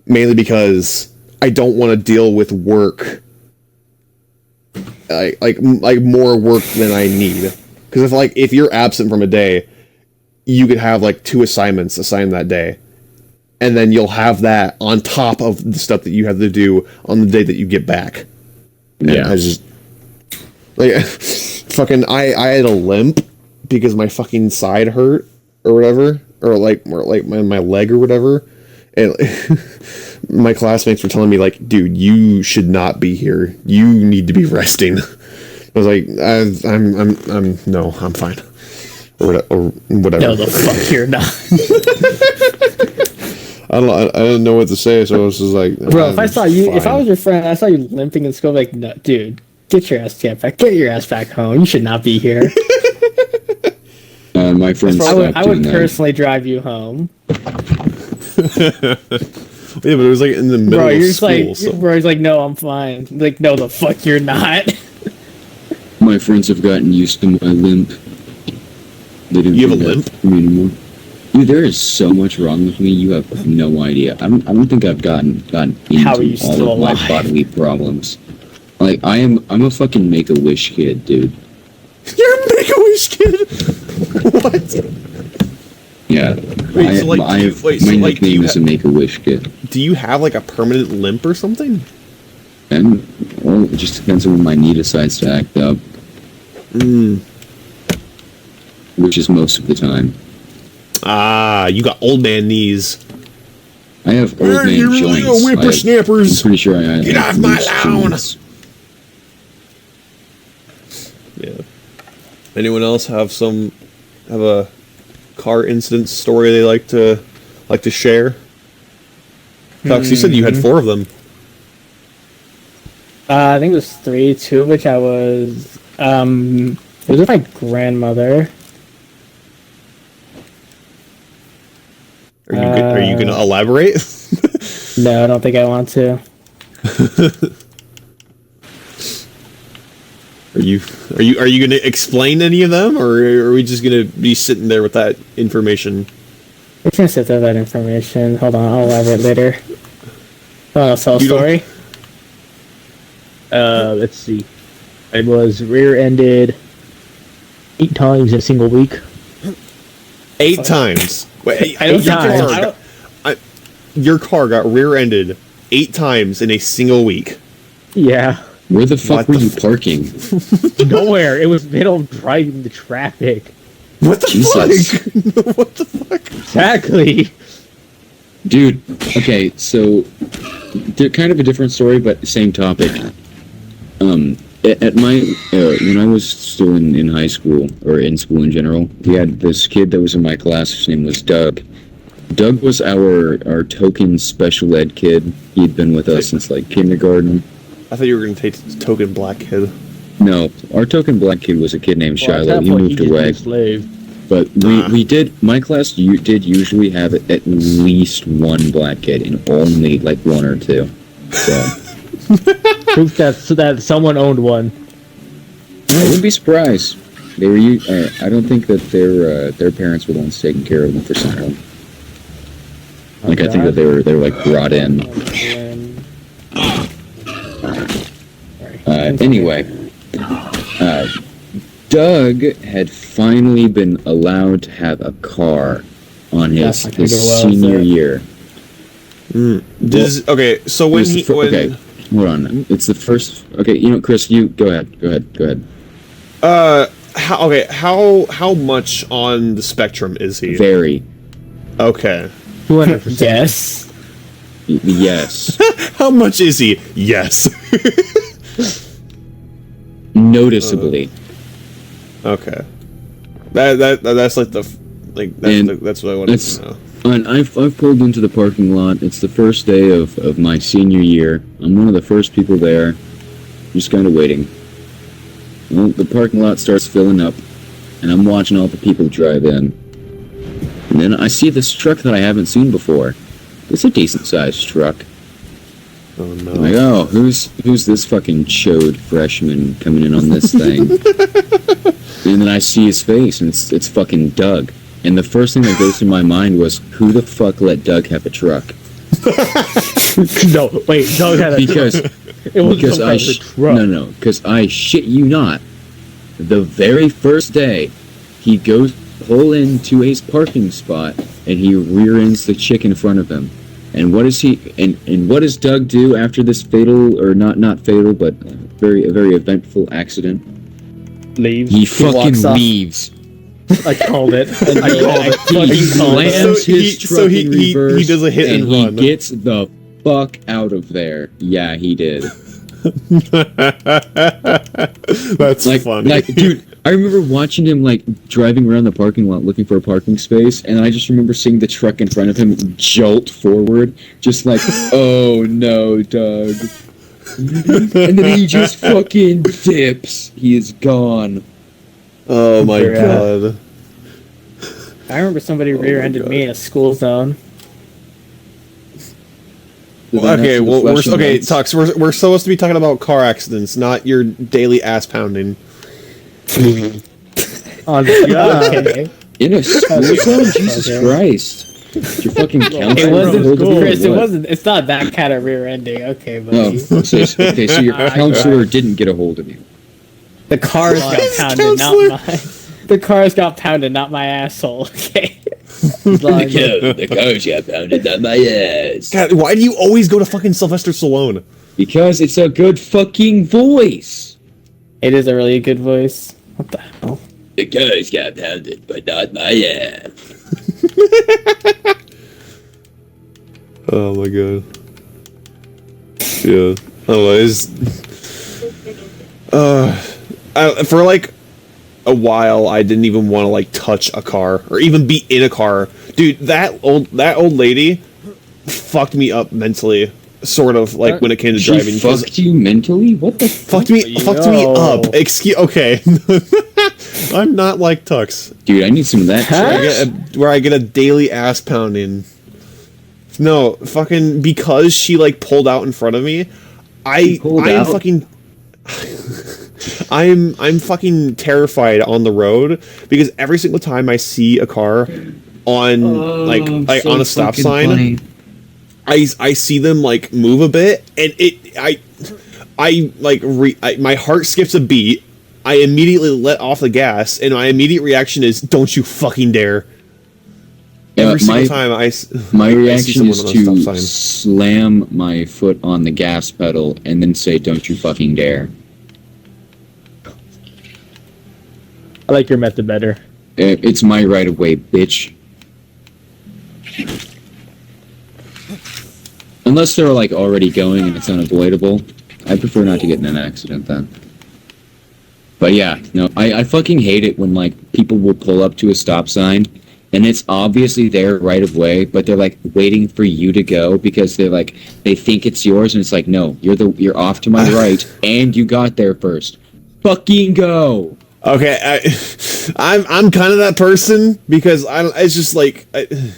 mainly because I don't want to deal with work, like more work than I need. Because if you're absent from a day, you could have like 2 assignments assigned that day, and then you'll have that on top of the stuff that you have to do on the day that you get back. And Yeah. I just like fucking I had a limp because my fucking side hurt or whatever, or like my leg or whatever, and my classmates were telling me like, dude, you should not be here. You need to be resting. I was like, I'm fine, or whatever. No, the fuck you're not. I didn't know what to say, so I was just like, Bro, if I saw you, if I fine. was your friend, I saw you limping in school, like, no, dude, get your ass back home. You should not be here. My friends I stopped would doing that. personally drive you home. Yeah, but it was like in the middle Bro, of you're just school. like, So. bro, he's like, no, I'm fine. Like, no, the fuck you're not. My friends have gotten used to my limp. They didn't You have do a that limp? for me anymore. Dude, there is so much wrong with me. You have no idea. I don't think I've gotten into How are you all still of my alive? bodily problems. Like I'm a fucking Make-A-Wish kid, dude. You're a Make-A-Wish kid. What? Yeah. Wait, so, like, my do you- wait, so, my like, do you nickname is a Make-A-Wish kid. Do you have like a permanent limp or something? And well, it just depends on when my knee decides to act up. Which is most of the time. Ah, you got old man knees. I have old man You're joints. little whippersnappers. I'm pretty sure I Get have off my loose lawn. joints. Yeah. Anyone else have a car incident story they like to share? Cox, you said you had 4 of them. I think it was 3, 2 of which I was, it was with my grandmother. Are you gonna elaborate? No, I don't think I want to. Are you going to explain any of them, or are we just going to be sitting there with that information? We can set that information. Hold on, I'll elaborate later. I'll tell a story. Let's see. I was rear-ended 8 times in a single week. 8 times. Wait, I don't think your car got rear-ended 8 times in a single week. Yeah. Where the fuck were you parking? Nowhere. It was middle of driving the traffic. What the Jesus. fuck? What the fuck? Exactly. Dude, okay, so they're kind of a different story, but same topic. At my when I was still in high school or in school in general, we had this kid that was in my class. His name was Doug. Doug was our token special ed kid. He'd been with us since like kindergarten. I thought you were going to take token black kid. No, our token black kid was a kid named Well, at Shiloh. that He point, moved just away. a slave. But we did, my class did usually have at least one black kid and only like 1 or 2. So Proof that someone owned one. I wouldn't be surprised. They were I don't think that their parents were the ones taking care of them for some reason. Like I think that they were like brought in. Anyway, Doug had finally been allowed to have a car on his senior year. Okay, so when he... okay, hold on. It's the first... Okay, you know, Chris, you... Go ahead. How much on the spectrum is he? Very. Okay. 200%. Yes. Yes. How much is he? Yes. Noticeably. Okay. That's like that's what I wanted to know. And I've pulled into the parking lot. It's the first day of my senior year. I'm one of the first people there. Just kind of waiting. Well, the parking lot starts filling up, and I'm watching all the people drive in. And then I see this truck that I haven't seen before. It's a decent-sized truck. Oh no. I'm like, oh, who's this fucking chode freshman coming in on this thing? And then I see his face, and it's fucking Doug. And the first thing that goes through my mind was, who the fuck let Doug have a truck? No, wait, Doug had a Because truck. It was because some kind of truck. no, because I shit you not, the very first day, he goes pull into his parking spot and he rear ends the chick in front of him. And what does what does Doug do after this fatal, or not fatal, but a very eventful accident? Leaves. He fucking walks off. leaves. I called it. He slams his truck in reverse. He does a hit and run. He gets the fuck out of there. Yeah, he did. That's funny. Like, dude, I remember watching him like driving around the parking lot looking for a parking space, and I just remember seeing the truck in front of him jolt forward, just like, oh no, Doug. And then he just fucking dips. He is gone. Oh my god. I remember somebody rear-ended me in a school zone. Okay, well, Tux, we're supposed to be talking about car accidents, not your daily ass pounding. On the job. Okay. In a school zone? Jesus Christ. Your fucking counselor It wasn't hold of you or Chris. It what? wasn't. It's not that kind of rear-ending. Okay, Oh, buddy. so your counselor didn't get a hold of you. The cars got pounded, not my. The cars got pounded, not my asshole. Okay. The cars got pounded, not my ass. God, why do you always go to fucking Sylvester Stallone? Because it's a good fucking voice. It is a really good voice. What the hell? The cars got pounded, but not my ass. Oh my god. Yeah. I don't know, for like a while I didn't even want to like touch a car or even be in a car. Dude, that old lady fucked me up mentally, sort of, like when it came to driving. She fucked you mentally? What the fuck? Fucked me up. Okay. I'm not like Tux. Dude, I need some of that. Where I get a daily ass pounding. No, fucking because she like pulled out in front of me. I pulled am out? fucking I'm fucking terrified on the road because every single time I see a car on like so on a stop fucking sign, funny. I see them like move a bit, and my heart skips a beat. I immediately let off the gas, and my immediate reaction is, "Don't you fucking dare!" Every single time my I see reaction someone is on a to stop sign. slam my foot on the gas pedal and then say, "Don't you fucking dare." I like your method better. It's my right of way, bitch. Unless they're like already going and it's unavoidable, I prefer not to get in an accident then. But yeah, no, I fucking hate it when like people will pull up to a stop sign and it's obviously their right of way, but they're like waiting for you to go because they think it's yours and it's like, no, you're off to my right and you got there first. Fucking go. Okay, I'm kind of that person because it's just like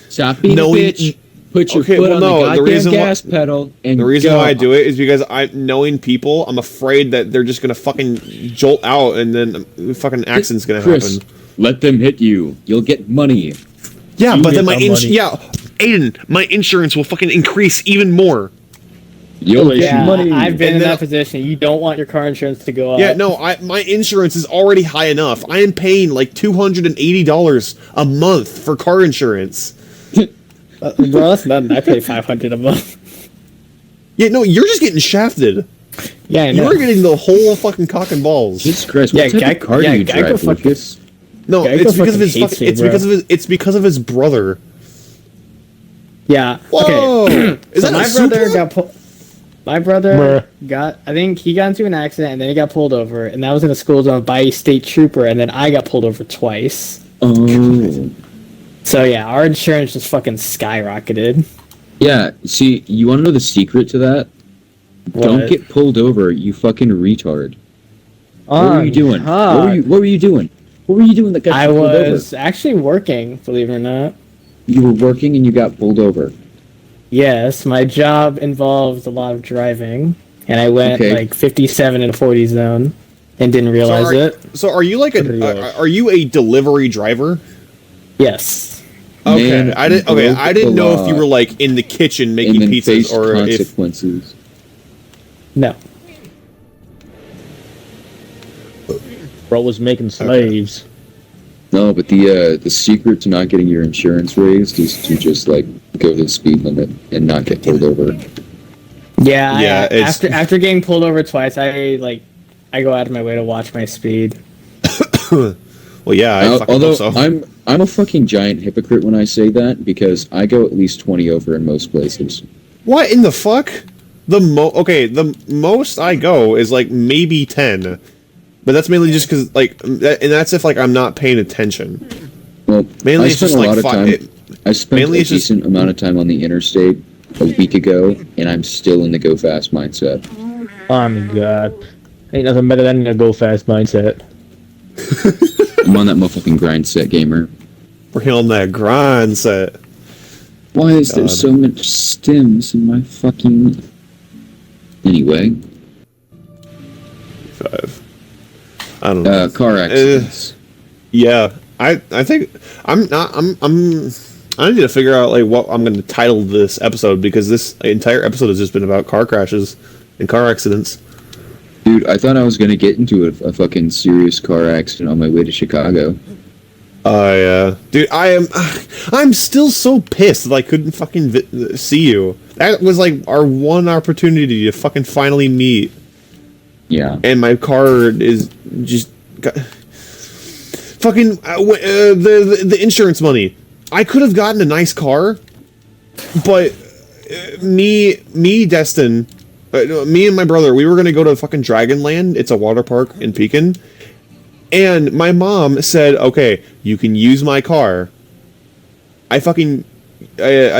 Stop being a bitch. Put your foot on the goddamn gas pedal and the reason go. why I do it is because knowing people, I'm afraid that they're just gonna fucking jolt out and then fucking accident's gonna happen. Let them hit you. You'll get money. Yeah, You but then get Aiden, my insurance will fucking increase even more. You'll get Yeah, money. I've been And in then- that position. You don't want your car insurance to go up. Yeah, no, my insurance is already high enough. I am paying like $280 a month for car insurance. Bro, that's nothing. I pay $500 a month. Yeah, no, you're just getting shafted. Yeah, I know. You are getting the whole fucking cock and balls. Jesus Christ! Yeah, What type of car do you Geico drive, fucking- Lucas? No, Geico it's because of his fucking hates fucking, me, it's bro. because of his it's because of his brother. Yeah. Whoa! Okay. Is So that a my brother Supra? got pulled. My brother I think he got into an accident and then he got pulled over, and that was in a school zone by a state trooper, and then I got pulled over twice. Oh. So yeah, our insurance just fucking skyrocketed. Yeah. See, you want to know the secret to that? Don't What? get pulled over, you fucking retard. What Oh, were you doing? God. What were you doing? What were you doing that got I you pulled was over? actually working, believe it or not. You were working and you got pulled over. Yes, my job involved a lot of driving, and I went Okay. like 57 in a 40 zone and didn't realize it. So are you like are you a delivery driver? Yes. Okay, Man, I didn't broke know the if you law were like in the kitchen and making then pizzas faced or if consequences. No. Bro was making slaves. No, but the secret to not getting your insurance raised is to just like go to the speed limit and not get pulled over. Yeah, Yeah, it's- after getting pulled over twice, I go out of my way to watch my speed. well, yeah, I fucking Although hope so. I'm a fucking giant hypocrite when I say that because I go at least 20 over in most places. What in the fuck? The most I go is like maybe 10, but that's mainly just because like, and that's if like I'm not paying attention. Well, Mainly I it's spent just a like lot of time. I spent mainly a it's just- decent amount of time on the interstate a week ago, and I'm still in the go fast mindset. Oh my god. Ain't nothing better than a go fast mindset. I'm on that motherfucking grind set, gamer. We're on that grind set. Why is there God. so much stems in my fucking... Anyway, 5. I don't know. car accidents. Yeah, I think I need to figure out like what I'm going to title this episode because this entire episode has just been about car crashes and car accidents. Dude, I thought I was gonna get into a fucking serious car accident on my way to Chicago. Yeah, dude, I'm still so pissed that I couldn't fucking see you. That was like our one opportunity to fucking finally meet, Yeah. and my car is just fucking the insurance money. I could have gotten a nice car, but Destin, me and my brother, we were gonna go to fucking Dragonland. It's a water park in Pekin. And my mom said, okay, you can use my car. I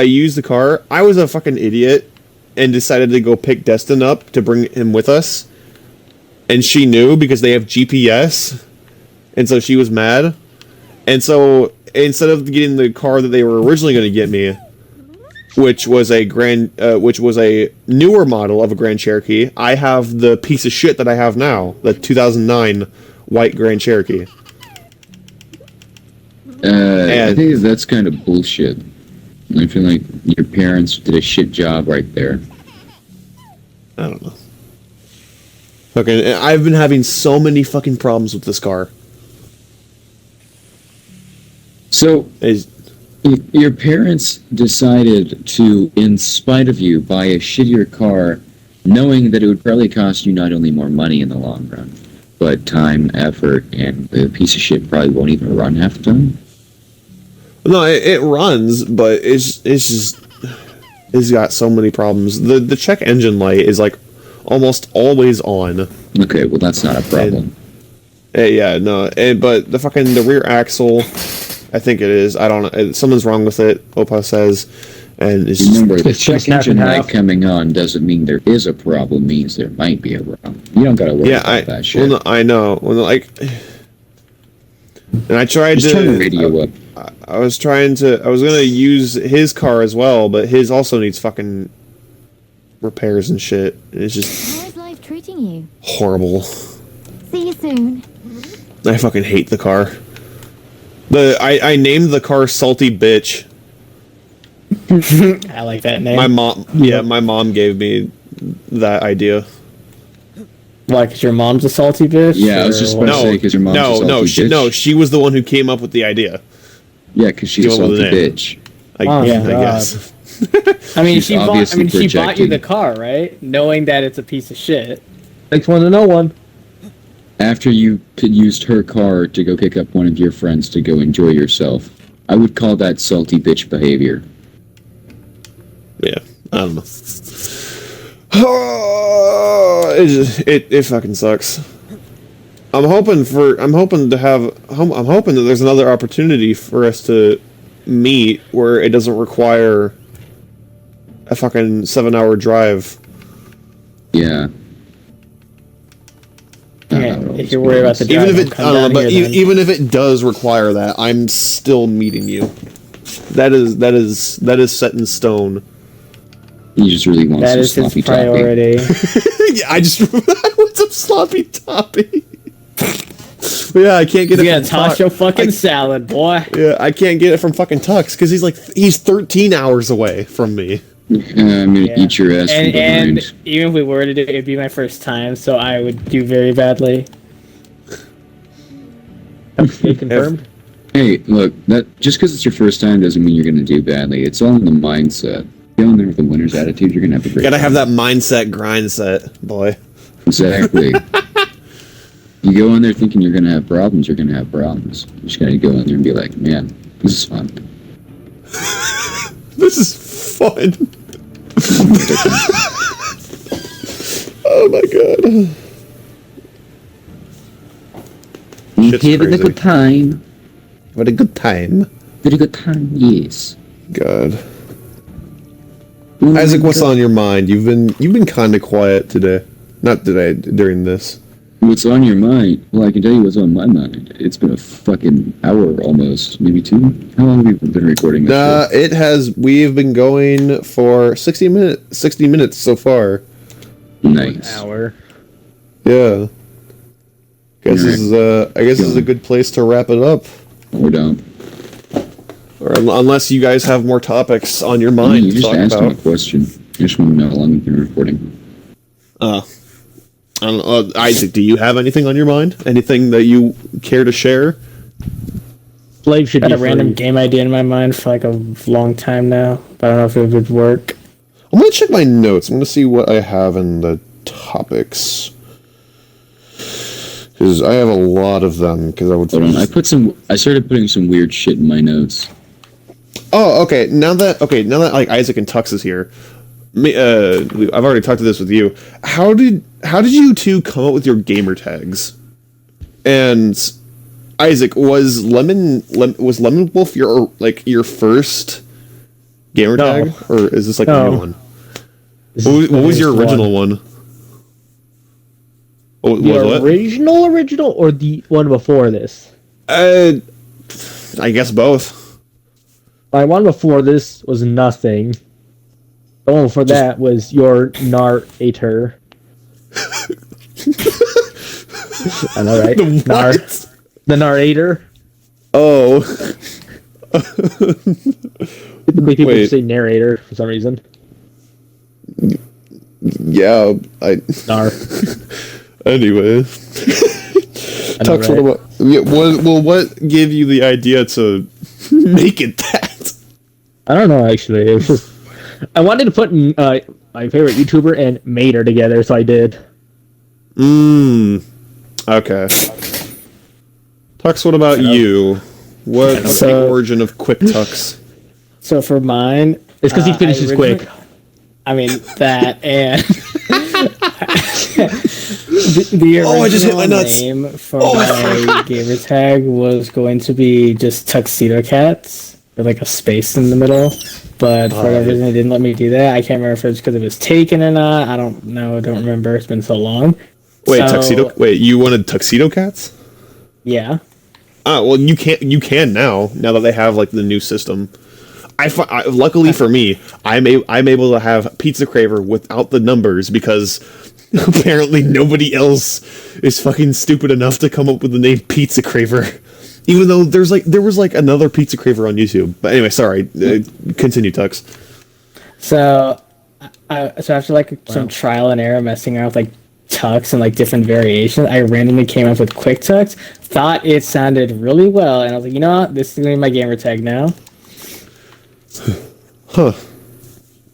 used the car. I was a fucking idiot and decided to go pick Destin up to bring him with us. And she knew because they have GPS. And so she was mad. And so instead of getting the car that they were originally going to get me, which was a newer model of a Grand Cherokee. I have the piece of shit that I have now, the 2009 white Grand Cherokee. I think that's kind of bullshit. I feel like your parents did a shit job right there. I don't know. Okay, I've been having so many fucking problems with this car. So, your parents decided to, in spite of you, buy a shittier car, knowing that it would probably cost you not only more money in the long run, but time, effort, and the piece of shit probably won't even run half the time? No, it runs, but it's got so many problems. The check engine light is like almost always on. Okay, well that's not a problem. But the rear axle, I think it is. I don't know. Something's wrong with it. Opa says, and it's Remember, the it's check snapped engine in light half. coming on doesn't mean there is a problem. Means there might be a problem. You don't gotta worry about that shit. Well, no, I know. Well, like, and I tried Just turn the radio up. I was gonna use his car as well, but his also needs fucking repairs and shit. It's just How is life treating you? horrible. See you soon. I fucking hate the car. I named the car Salty Bitch. I like that name. My mom gave me that idea. Why? Because your mom's a salty bitch? Yeah, I was just Or about to say because your mom's a salty bitch. she was the one who came up with the idea. Yeah, because she's a Came up with salty the name. bitch. Oh, I yeah. guess. I mean, She's she bought obviously you projecting. the car, right? Knowing that it's a piece of shit. Takes one to know one. After you used her car to go pick up one of your friends to go enjoy yourself, I would call that salty bitch behavior. Yeah, I don't know. It fucking sucks. I'm hoping that there's another opportunity for us to meet where it doesn't require a fucking 7-hour drive. Yeah. Yeah, if you're worried about the drive, Even if come down here then. even if it does require that, I'm still meeting you. That is set in stone. He just really wants That some is sloppy his priority. Yeah, I want some sloppy toppy. But yeah, I can't get it. You from gotta toss Tux. your fucking salad, boy. Yeah, I can't get it from fucking Tux because he's 13 hours away from me. I'm gonna eat your ass from And behind. even if we were to do it, it'd be my first time, so I would do very badly. Okay, confirmed. Hey, look, that just because it's your first time doesn't mean you're gonna do badly. It's all in the mindset. Go in there with a winner's attitude, you're gonna have a great Gotta time. have that mindset, grind set, boy. Exactly. You go in there thinking you're gonna have problems, you're gonna have problems. You just gotta go in there and be like, man, this is fun. This is fun. Oh my god. Shit's Having a crazy. good time. What a good time. Very good time, yes. God. Isaac, what's on your mind? You've been kind of quiet today. Not today, during this. What's on your mind? Well, I can tell you what's on my mind. It's been a fucking hour almost, maybe 2. How long have we been recording this? We've been going for 60 minutes so far. Nice. Hour. Yeah. I guess this is a good place to wrap it up. Or don't. Or unless you guys have more topics on your I mind mean, you to just talk asked about. me a question. I just want to know how long we've been recording. I don't know, Isaac, do you have anything on your mind? Anything that you care to share? Slave should I be had a random free. game idea in my mind for like a long time now, but I don't know if it would work. I'm gonna check my notes. I'm gonna see what I have in the topics. Because I have a lot of them. Because I would. Hold on, I started putting some weird shit in my notes. Oh, okay. Now that like Isaac and Tux is here, I've already talked to this with you. How did you two come up with your gamer tags? And Isaac, was Lemon Wolf your first gamer No. tag, or is this like a No. new one? This What is was, the what was your newest original one? Oh, The was what? original, or the one before this? I guess both. My one before this was nothing. Oh, for that was your narrator. I know, right? The what? The narrator. Oh. People Wait. just say narrator for some reason. Yeah, Nar. Anyway. I know, Tux, right? what gave you the idea to make it that? I don't know, actually. It was just... I wanted to put my favorite YouTuber and Mater together, so I did. Okay. Tux, what about you? What's the origin of Quick Tux? So for mine, It's because he finishes quick. I mean that and the original I just hit my nuts. name for my gamer tag was going to be just Tuxedo Cats with like a space in the middle, but for whatever reason they didn't let me do that. I can't remember if it was because it was taken or not. I don't know. I don't remember. It's been so long. Wait, So- Tuxedo? Wait, you wanted Tuxedo Cats? Yeah. Oh, well, you can now that they have like the new system. Luckily for me, I'm able to have Pizza Craver without the numbers because apparently nobody else is fucking stupid enough to come up with the name Pizza Craver. Even though there was another Pizza Craver on YouTube. But anyway, sorry. Continue, Tux. So after like some trial and error messing around with like Tux and like different variations, I randomly came up with Quick Tux. Thought it sounded really well, and I was like, you know what, this is gonna be my gamer tag now. Huh.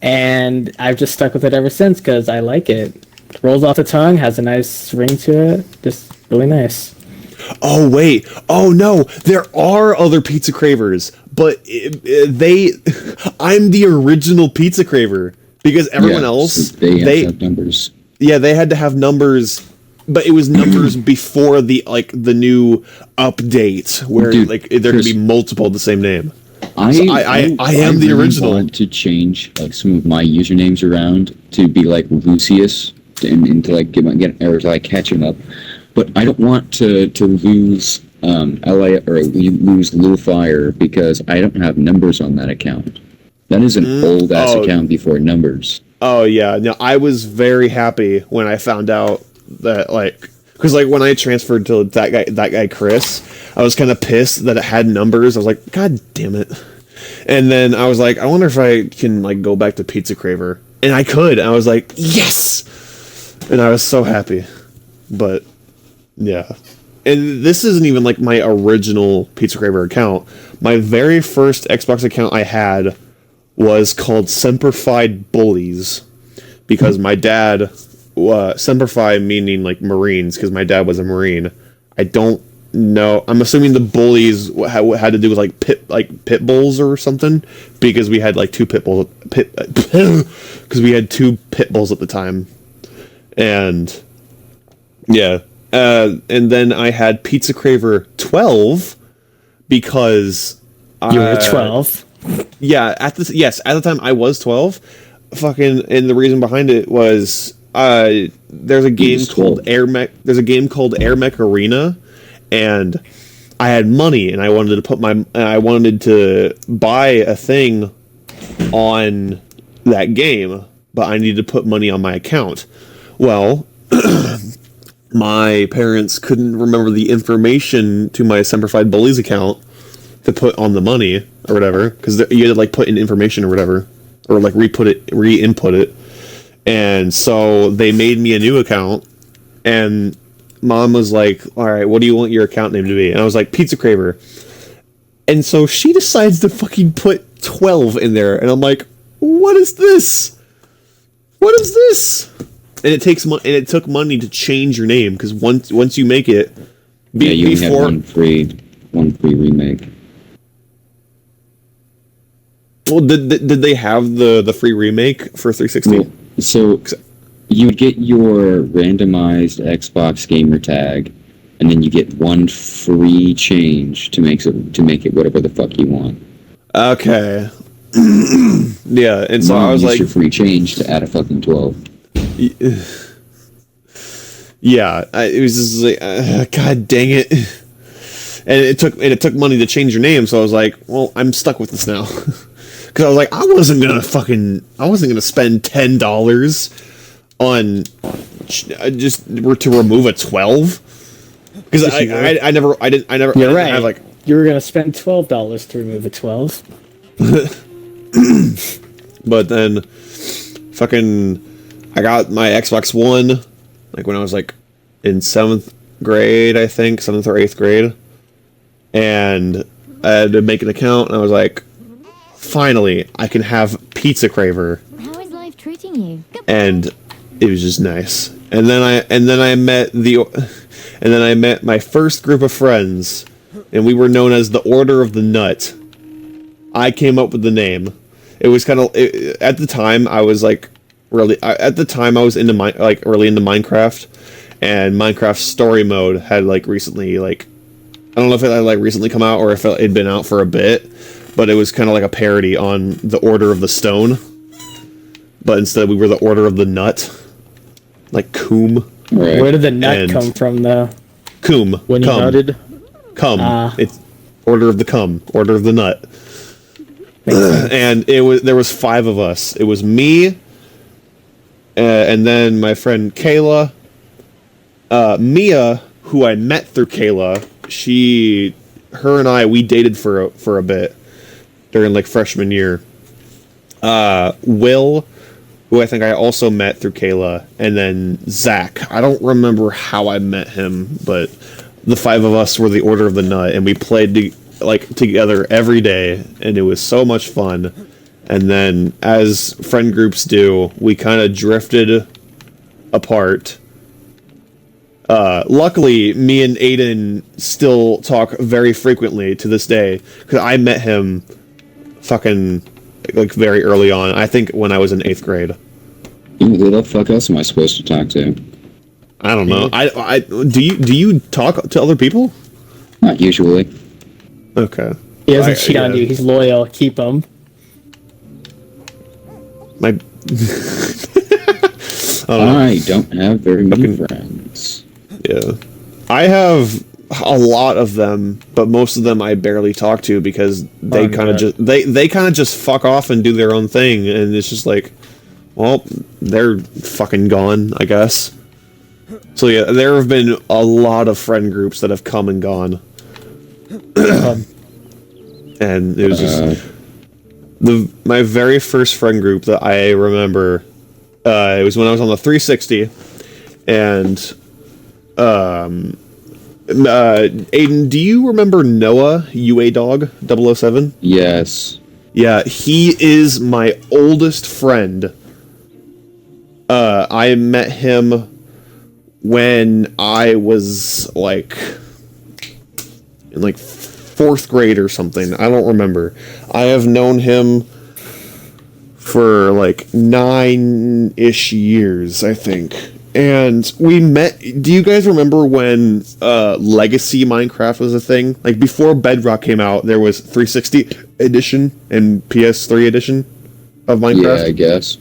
And I've just stuck with it ever since because I like it. Rolls off the tongue, has a nice ring to it, just really nice. Oh wait! Oh no! There are other Pizza Cravers, but I'm the original Pizza Craver because everyone else so they have numbers. Yeah, they had to have numbers, but it was numbers before the new update where Dude, there could be multiple of the same name. I am the original. I want to change like some of my usernames around to be like Lucius and to like get or to like catch him up. But I don't want to lose LA or lose Lil Fire because I don't have numbers on that account. That is an old ass account before numbers. Oh yeah, no, I was very happy when I found out that because when I transferred to that guy Chris, I was kind of pissed that it had numbers. I was like, God damn it! And then I was like, I wonder if I can go back to Pizza Craver, and I could. And I was like, yes! And I was so happy, but. Yeah. And this isn't even my original Pizza Craver account. My very first Xbox account I had was called Semperfied Bullies because my dad, Semperfi meaning Marines because my dad was a Marine. I don't know. I'm assuming the bullies had to do with pit bulls or something because we had two pit bulls because we had two pit bulls at the time. And yeah. And then I had Pizza Craver 12 because You were 12. Yeah, at the time I was 12. And the reason behind it was there's a game called Air Mech Arena, and I had money and I wanted to buy a thing on that game, but I needed to put money on my account. Well, my parents couldn't remember the information to my Semperfied Bullies account to put on the money or whatever, because you had to put in information or whatever, or re-input it. And so they made me a new account, and Mom was like, all right, what do you want your account name to be? And I was like, Pizza Craver. And so she decides to fucking put 12 in there, and I'm like, what is this? What is this? And it took money to change your name because once you make it, you only have one free remake. Well, did they have the free remake for 360? Well, so you would get your randomized Xbox gamer tag, and then you get one free change to make it whatever the fuck you want. Okay. Yeah, and so I was like, your free change to add a fucking 12. Yeah, it was just like, God dang it. And it took money to change your name, so I was like, well, I'm stuck with this now. because I was like, I wasn't gonna spend $10 on just to remove a 12. Because I never. You're right. Have, like, you were gonna spend $12 to remove a 12. But then, fucking, I got my Xbox One, like when I was like in 7th grade, I think 7th or 8th grade, and I had to make an account, and I was like, finally, I can have Pizza Craver, How is life treating you? and it was just nice. And then I met my first group of friends, and we were known as the Order of the Nut. I came up with the name. It was kind of at the time I was like really really into Minecraft, and Minecraft Story Mode had like recently, like, I don't know if it had like recently come out or if it had been out for a bit, but it was kind of like a parody on the Order of the Stone, but instead we were the Order of the Nut, like Coom. Right. Where did the nut come from, though? Coom. When you nutted. Cum. It's Order of the Cum. Order of the Nut. And there was 5 of us. It was me, and then my friend Kayla, Mia, who I met through Kayla. Her and I, we dated for a bit during like freshman year. Will, who I think I also met through Kayla, and then Zach. I don't remember how I met him, but the 5 of us were the Order of the Nut, and we played together every day, and it was so much fun. And then, as friend groups do, we kind of drifted apart. Luckily, me and Aiden still talk very frequently to this day, because I met him fucking like very early on. I think when I was in 8th grade. Who the fuck else am I supposed to talk to? I don't know. Do you talk to other people? Not usually. Okay. He doesn't cheat on you. He's loyal. Keep him. I don't have very many friends. Yeah. I have a lot of them, but most of them I barely talk to because they kind of just fuck off and do their own thing, and it's just like, well, they're fucking gone, I guess. So yeah, there have been a lot of friend groups that have come and gone. And it was just my very first friend group that I remember. It was when I was on the 360, and Aiden, do you remember Noah UA Dog 007? Yes. Yeah, he is my oldest friend. I met him when I was like in like 4th grade or something. I don't remember. I have known him for like 9-ish years, I think. And we met. Do you guys remember when Legacy Minecraft was a thing? Like before Bedrock came out, there was 360 edition and PS3 edition of Minecraft. Yeah, I guess.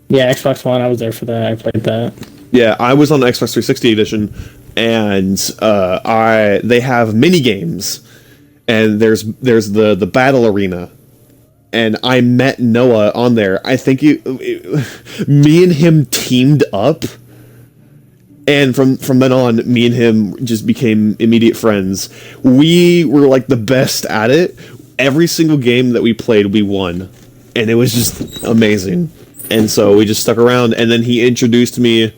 Yeah, Xbox One. I was there for that. I played that. Yeah, I was on the Xbox 360 edition, and they have mini games, and there's the battle arena, and I met Noah on there. I think me and him teamed up, and from then on, me and him just became immediate friends. We were like the best at it. Every single game that we played, we won, and it was just amazing. And so we just stuck around, and then he introduced me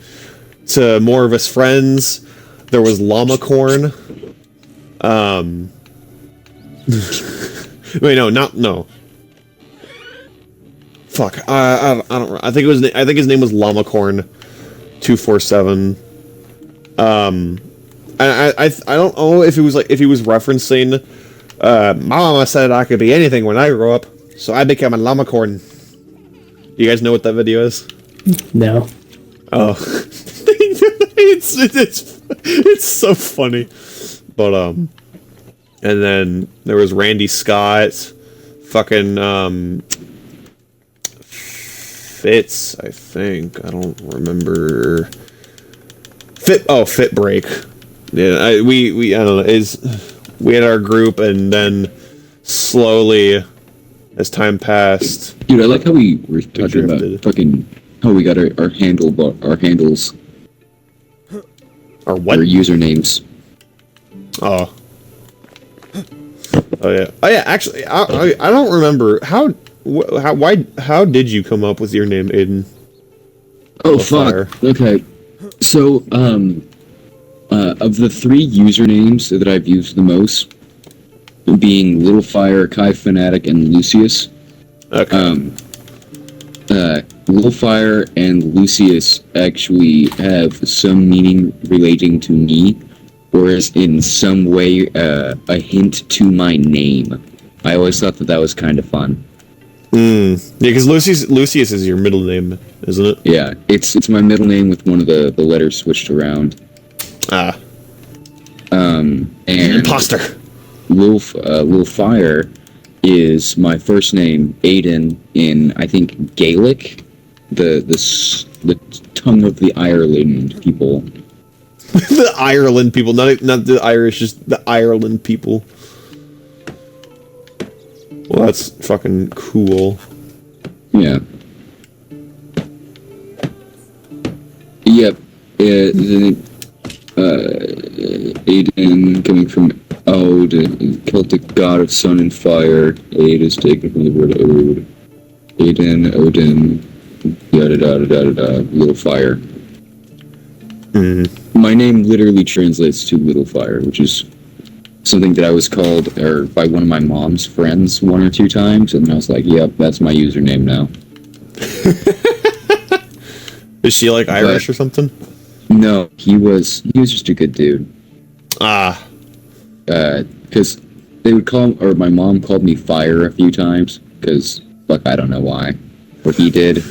to more of his friends. There was Llama Corn. Wait, no. Fuck. I don't. I think his name was Llama Corn 247. I don't know if he was referencing. My mama said I could be anything when I grow up, so I became a Llama Corn. You guys know what that video is? No. Oh, it's so funny. But and then there was Randy Scott, fucking Fitz, I think. I don't remember. Fit Break. Yeah, I don't know. We had our group, and then slowly as time passed. Dude, I like how we were talking about drifted. fucking how we got our handles, Or what? our usernames. Oh. Oh yeah. Oh yeah. Actually, I don't remember how did you come up with your name, Aiden? Oh Fire. fuck. Okay. So of the 3 usernames that I've used the most, being Little Fire, Kai Fanatic, and Lucius. Okay. Little Fire and Lucius actually have some meaning relating to me, whereas in some way a hint to my name. I always thought that was kind of fun. Yeah, because Lucius is your middle name, isn't it? Yeah, it's my middle name with one of the letters switched around. Ah. And Imposter. Lil Fire is my first name, Aiden, in I think Gaelic, the tongue of the Ireland people. The Ireland people, not the Irish, just the Ireland people. Well, that's fucking cool. Yeah. Yep. Aiden, coming from Ode, Celtic god of sun and fire. Aid is taken from the word Ode. Aiden, Odin, yada yada yada yada, Little Fire. My name literally translates to Little Fire, which is something that I was called by one of my mom's friends 1 or 2 times, and I was like, yep, that's my username now. Is she like Irish or something? No, he was just a good dude. Ah. Because they would call, or my mom called me Fire a few times, because, fuck, I don't know why. But he did.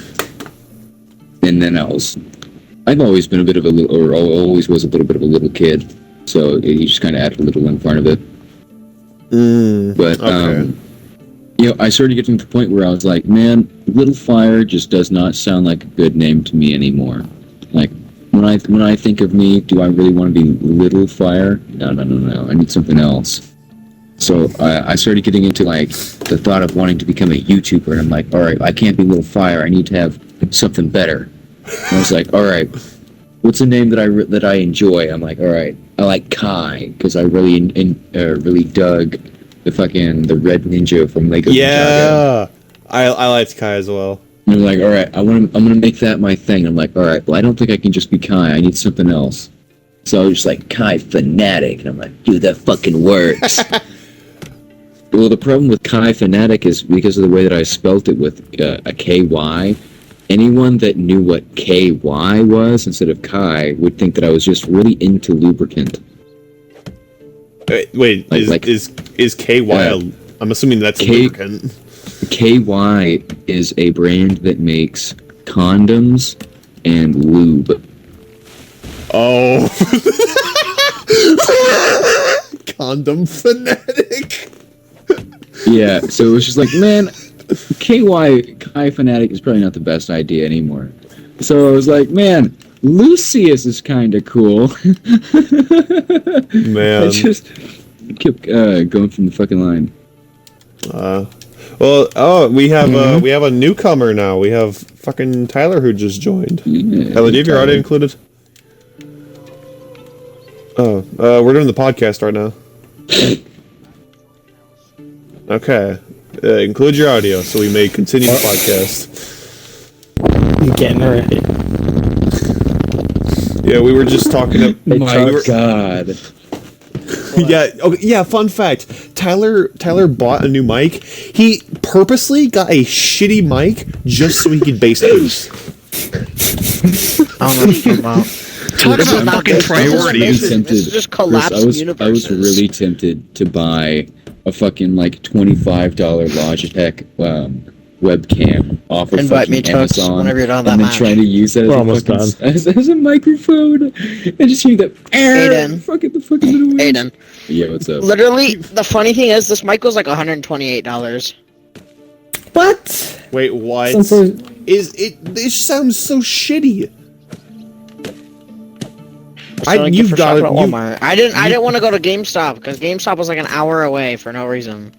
And then I've always been a bit of a little, or always was a little bit of a little kid, so he just kind of added a little in front of it. But, okay. I started getting to the point where I was like, man, Little Fire just does not sound like a good name to me anymore. Like, when I think of me, do I really want to be Little Fire? No. I need something else. So I started getting into like the thought of wanting to become a YouTuber, and I'm like, all right, I can't be Little Fire. I need to have something better. And I was like, all right, what's a name that I enjoy? I'm like, all right, I like Kai because I really dug the Red Ninja from Lego Ninjago. Yeah, I liked Kai as well. And I'm like, all right, I'm gonna make that my thing. I'm like, all right, well, I don't think I can just be Kai. I need something else. So I was just like, Kai Fanatic, and I'm like, dude, that fucking works. Well, the problem with Kai Fanatic is because of the way that I spelt it with a KY. Anyone that knew what KY was instead of Kai would think that I was just really into lubricant. Wait, is KY? I'm assuming that's lubricant. KY is a brand that makes condoms and lube. Oh. Condom Fanatic. Yeah, so it was just like, man, Kai Fanatic is probably not the best idea anymore. So I was like, man, Lucius is kind of cool. Man. I just kept going from the fucking line. We have a newcomer now. We have fucking Tyler who just joined. Yeah, Tyler, do you have your audio included? Oh, we're doing the podcast right now. Okay. Include your audio so we may continue the podcast. I'm getting ready. Yeah, we were just talking. My God. Yeah. Okay. Yeah. Fun fact: Tyler bought a new mic. He purposely got a shitty mic just so he could bass boost. I don't know what you're about. Talk about fucking priorities. This is just collapsed I was universes. really tempted to buy a fucking like $25 Logitech webcam off of Invite me, fucking Tux, Amazon, whenever you're done that and then match. trying to use that We're almost as a microphone. And just hearing that Aiden. fucking middle way. Aiden. Yeah, what's up? Literally, the funny thing is, this mic was like $128. What? Wait, what? Since there's- Is it? This sounds so shitty. You've You've got got at it. Walmart. I didn't want to go to GameStop because GameStop was like an hour away for no reason.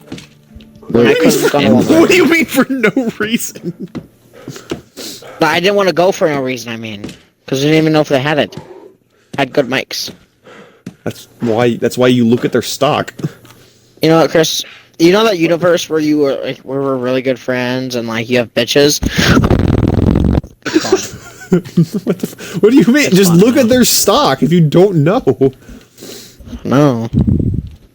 I couldn't go to Walmart. What do you mean for no reason? But I didn't want to go for no reason, I mean. Because I didn't even know if they had it. Had good mics. That's why you look at their stock. You know what, Chris? You know that universe where you were like, we were really good friends and like you have bitches? What do you mean? It's Just fine look now. at their stock if you don't know. No.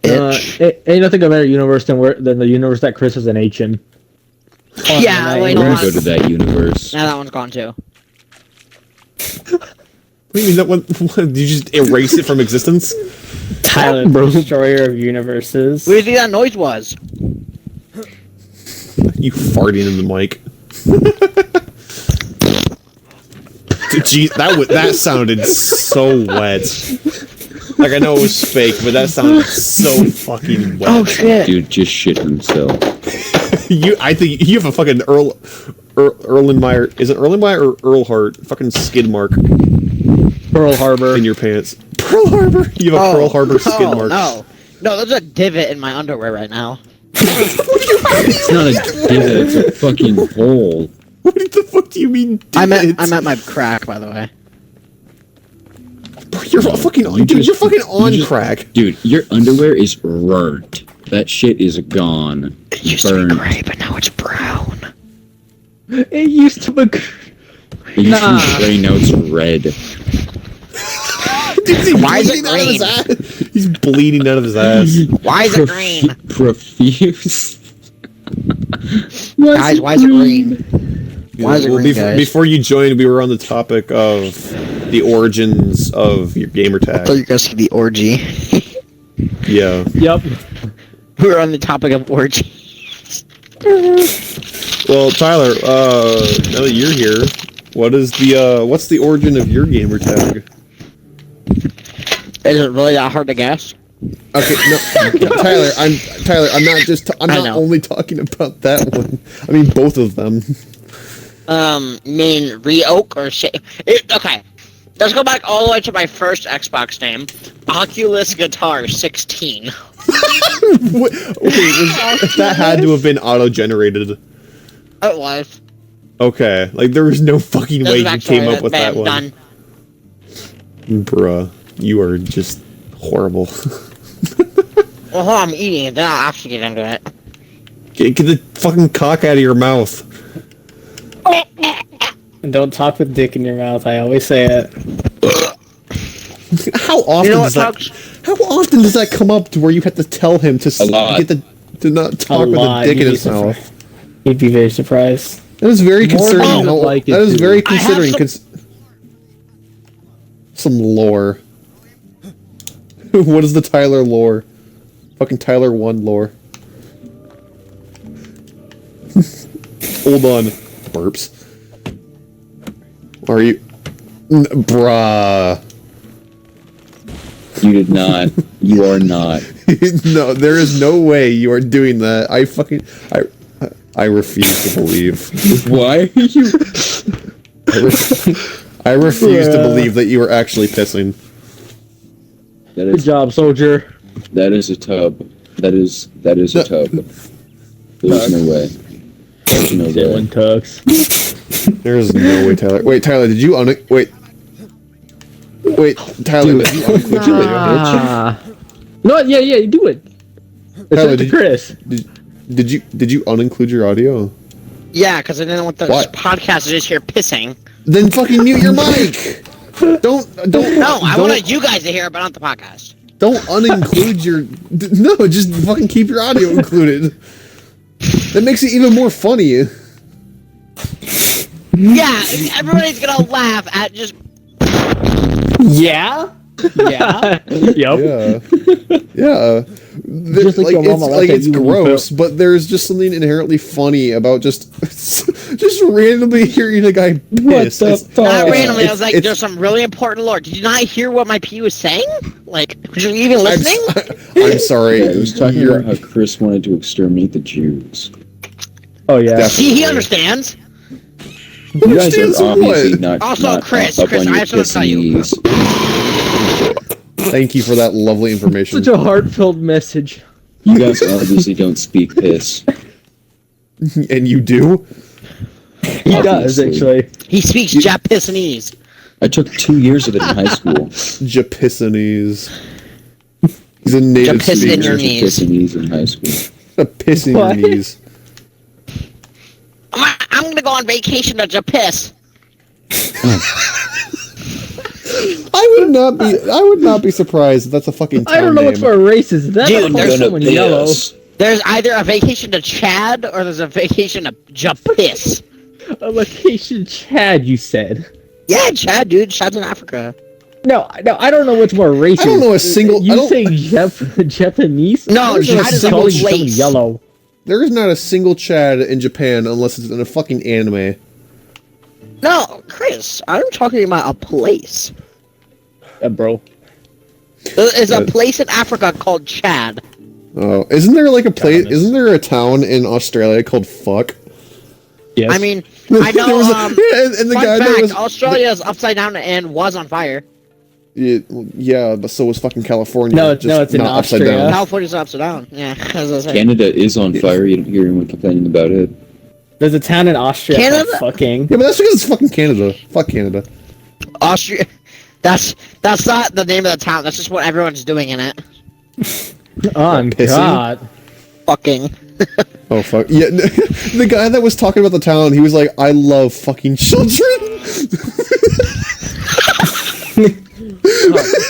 Bitch. Ain't nothing a better universe than the universe that Chris has an H in. Yeah, no, wait, no, We're hold gonna on. go to that universe. Now that one's gone too. What do you mean that one? Did you just erase it from existence? Tyler, the destroyer of universes. What do you think that noise was? You farting in the mic. Gee, that sounded so wet. Like I know it was fake, but that sounded so fucking wet. Oh shit. Dude just shit himself. I think you have a fucking Erlenmeyer. Is it Erlenmeyer or Earlhart? Fucking skid mark Pearl Harbor. in your pants. Pearl Harbor. You have a Pearl Harbor skid mark. No. No, there's a divot in my underwear right now. It's not a divot, it's a fucking hole. What the fuck do you mean? I divots? meant my crack, by the way. You're fucking on. You Dude, just- you're fucking on you just- crack. Dude, your underwear is burnt. That shit is gone. It used to be gray, but now it's brown. It used to be. It used to Nah. be gray, now it's red. Dude, is he Why is it bleeding out of his green? ass? He's bleeding out of his ass. Why is it green? Profuse. Guys, why is it green? Why is it Well, green, guys? before you joined, we were on the topic of the origins of your gamer I thought tag. you guys said the orgy. Yeah. Yep. We were on the topic of orgy. Well, Tyler, now that you're here, what's the origin of your gamer tag? Is it really that hard to guess? Okay, no, Tyler, I'm not just, I'm I not know. only talking about that one. I mean both of them. Mean Reoak or shit? Okay. Let's go back all the way to my first Xbox name. Oculus Guitar 16. What, okay, that had to have been auto-generated. It was. Okay, like there was no fucking way you came up with that one. Done. Bruh, you are just horrible. Well, hold on, I'm eating it, then I'll actually get into it. Get the fucking cock out of your mouth. And don't talk with dick in your mouth. I always say it. How often You know does what, that? How often does that come up to where you have to tell him to lot. get to not talk with a lot. dick in You'd be his mouth? You'd be very surprised. That is very More concerning. than How, like it that is to. very I have considering. Some lore. What is the Tyler lore? Fucking Tyler 1 lore. Hold on. Burps. Are you... Bruh. You did not. You are not. No, there is no way you are doing that. I refuse to believe. Why are you... I refuse to believe that you are actually pissing. That Good is, job, soldier. that is a tub. That is a tub. There's no way. There's no way. Dylan Tux. There is no way, Tyler. Wait, Tyler, did you wait? Wait, Tyler, did you unclick your audio? Ah. No, yeah, you do it. It's Tyler, up to did you- Chris. Did you uninclude your audio? Yeah, because I didn't want the What? podcast to just hear pissing. Then fucking mute your mic. Don't. No, I don't- wanted you guys to hear it, but not the podcast. Don't uninclude your. No, just fucking keep your audio included. That makes it even more funny. Yeah, everybody's gonna laugh at just. Yeah? Yeah? Yep. Yeah. Yeah. Just like your mama laughed at it's you when you gross, but there's just something inherently funny about just randomly hearing a guy piss. the It's- fuck? Not Oh, randomly, I was like, it's- there's some really important lore. Did you not hear what my P was saying? Like, were you even listening? I'm sorry. Yeah, I was talking you're- about how Chris wanted to exterminate the Jews. Oh yeah. See, he understands. You guys Understands are obviously what? not, Also, not Chris, up Chris, on I your have something to tell you. knees. Thank you for that lovely information. Such a heartfelt message. You guys obviously don't speak piss. And you do? He does, Obviously. actually. He speaks Japanese. I took 2 years of it in high school. Japanese. He's a native Japiss in your speaker. knees. Japanese in high school. A piss in your What? knees. I'm gonna go on vacation to Japiss. I would not be surprised if that's a fucking town I don't know name. what's more racist. That's Dude, a there's someone yellow. There's either a vacation to Chad or there's a vacation to Japiss. A location Chad, you said. Yeah, Chad, dude. Chad's in Africa. No, I don't know what's more racist. I don't know a single- I You don't- saying Japanese? No, Or is it Chad is a calling someone place. yellow. There is not a single Chad in Japan unless it's in a fucking anime. No, Chris, I'm talking about a place. Bro. There's a place in Africa called Chad. Oh, isn't there like a place? Thomas. Isn't there a town in Australia called Fuck? Yes. I mean, I know. There was and the fun guy fact, that was Australia's upside down and was on fire. yeah, but so was fucking California. No, just no, it's in not upside Austria. down. California's upside down. Yeah, as I said. Canada is on fire. You don't hear anyone complaining about it. There's a town in Austria Canada? called fucking. Yeah, but that's because it's fucking Canada. Fuck Canada. Austria. That's not the name of the town. That's just what everyone's doing in it. on pissing? God. Fucking. Oh fuck. Yeah, the guy that was talking about the town, he was like, "I love fucking children."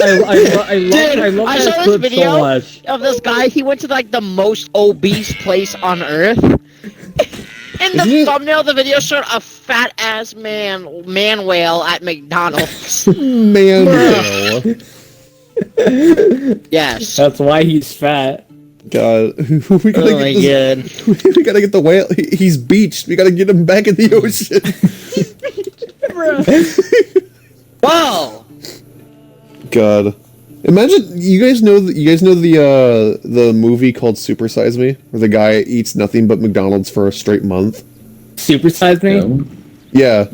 I love I that saw this clip video so much. of this guy. He went to like the most obese place on earth. And Isn't the it- thumbnail of the video showed a fat ass man whale at McDonald's. Man, no. Yes. That's why he's fat. God, we gotta Oh my get god. we gotta get the whale. He's beached. We gotta get him back in the ocean. Whoa. God, imagine you guys know the movie called Super Size Me, where the guy eats nothing but McDonald's for a straight month. Supersize me? No? Yeah.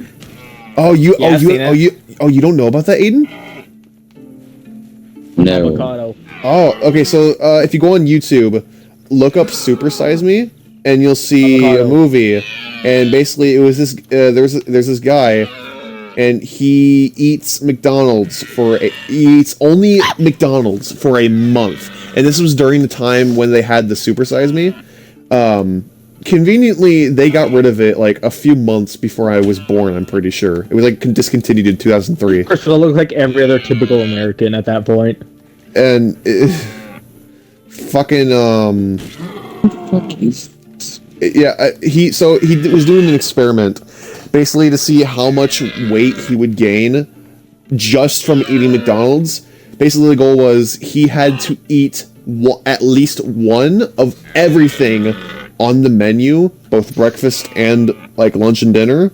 You Yeah, I've seen it. you don't know about that, Aiden? No. Avocado. Oh, okay. So if you go on YouTube, look up Super Size Me, and you'll see Avocado. a movie. And basically, it was this. There's this guy, and he eats he eats only McDonald's for a month. And this was during the time when they had the Super Size Me. Conveniently, they got rid of it like a few months before I was born. I'm pretty sure it was like discontinued in 2003. Chris will look like every other typical American at that point. And fucking Fuck is. yeah, he was doing an experiment, basically to see how much weight he would gain just from eating McDonald's. Basically, the goal was he had to eat at least one of everything on the menu, both breakfast and like lunch and dinner.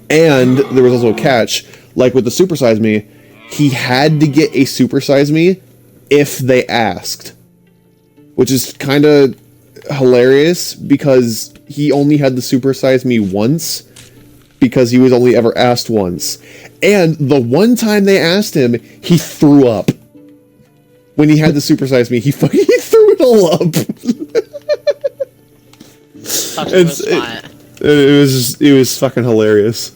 And there was also a catch, like with the Super Size Me, he had to get a Super Size Me if they asked, which is kind of hilarious because he only had the Super Size Me once because he was only ever asked once. And the one time they asked him, he threw up. When he had the Super Size Me, he threw it all up. It was fucking hilarious.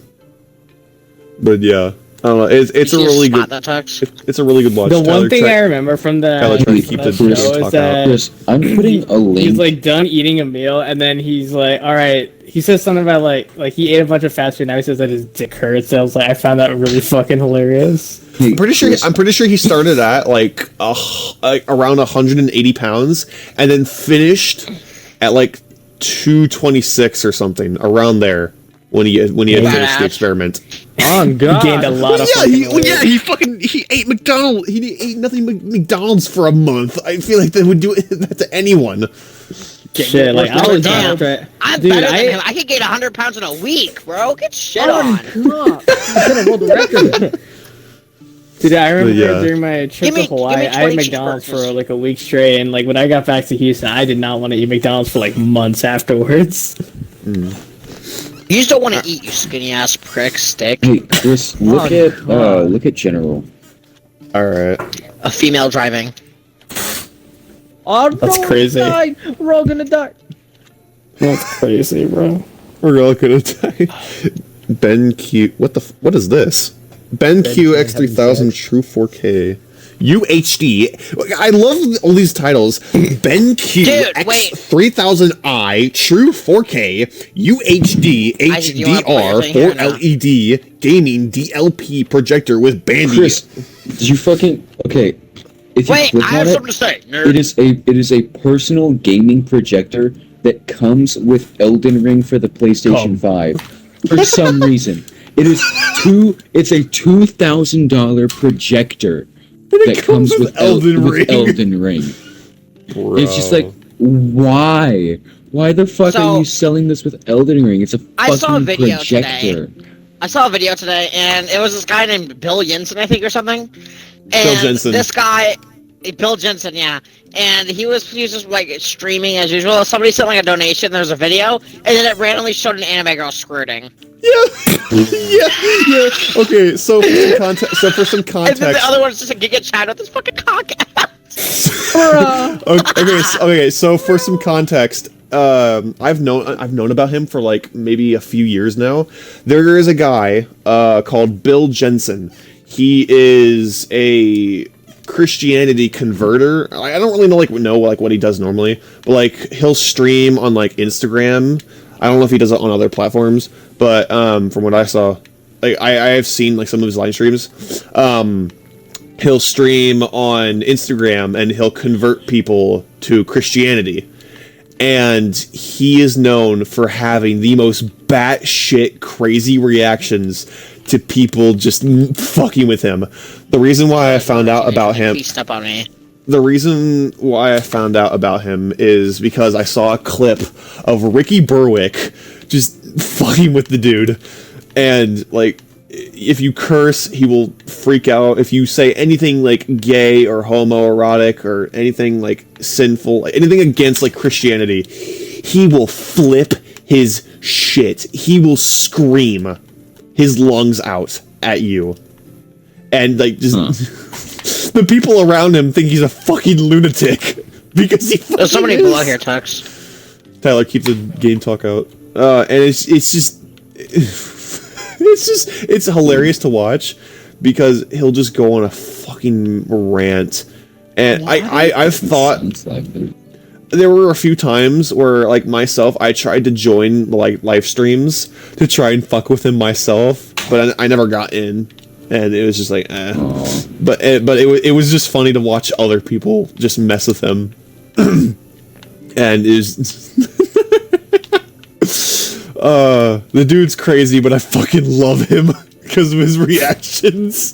But yeah, I don't know. It's a really good. It's a really good watch. The Tyler, one thing I remember from Tyler the tried to keep that the show talk is that Chris, I'm putting a link. he's like done eating a meal, and then he's like, "All right." He says something about like he ate a bunch of fast food. Now he says that his dick hurts. So I was like, I found that really fucking hilarious. I'm pretty sure he started at like around 180 pounds and then finished at like 226 or something around there when he had finished the experiment. On God. He gained a lot of. He ate McDonald's. He ate nothing but McDonald's for a month. I feel like they would do that to anyone. Shit, like I was Damn. after I'm Dude, better than I- him. I could gain 100 pounds in a week, bro. Get shit Oh, on. God. He's gonna world record. Dude, I remember Yeah. during my trip Give me- to Hawaii, give me I had 20 McDonald's for cheeseburgers. like a week straight, and like when I got back to Houston, I did not want to eat McDonald's for like months afterwards. You just don't want to eat, you skinny ass prick stick. Hey, Chris, look at General. All right. A female driving. Oh, That's we're all crazy. gonna die. We're all gonna die. That's crazy, bro. We're all gonna die. Ben Q. What is this? Ben Q X3000 True 4K. UHD. I love all these titles. Ben Q Dude, wait. X3000i True 4K UHD HDR 4LED gaming DLP projector with Bandy. Chris, did you fucking okay? If you Wait, click I on have it, something to say, nerd. it is a personal gaming projector that comes with Elden Ring for the PlayStation 5 for some reason. It's a $2,000 projector that comes with Elden Ring. Bro. It's just like, why? Why the fuck are you selling this with Elden Ring? It's a I saw a fucking video projector. today. I saw a video today, and it was this guy named Bill Jensen, I think, or something. And Jensen. this guy, Bill Jensen, yeah. And he was just like streaming as usual. Somebody sent like a donation. There was a video, and then it randomly showed an anime girl squirting. Yeah. yeah. Okay, so for some context. And then the other one's just a Giga Chad with this fucking cock ass. Okay, so for some context, I've known about him for like maybe a few years now. There is a guy called Bill Jensen. He is a Christianity converter. I don't really know what he does normally, but like he'll stream on like Instagram. I don't know if he does it on other platforms, but from what I saw, like I have seen like some of his live streams. He'll stream on Instagram and he'll convert people to Christianity. And he is known for having the most batshit crazy reactions to people just fucking with him. The reason why I found out about him... Please step on me. The reason why I found out about him is because I saw a clip of Ricky Berwick just fucking with the dude. And, like, if you curse, he will freak out. If you say anything, like, gay or homoerotic or anything, like, sinful, anything against, like, Christianity, he will flip his shit. He will scream his lungs out at you. And, like, just... the people around him think he's a fucking lunatic. Because he fucking There's somebody is. below here, Tux. Tyler, keep the game talk out. And it's just... it's hilarious to watch. Because he'll just go on a fucking rant. And I've thought... There were a few times where, like, myself, I tried to join, like, live streams to try and fuck with him myself, but I never got in, and it was just like, eh. But it was just funny to watch other people just mess with him, and it was... the dude's crazy, but I fucking love him because of his reactions.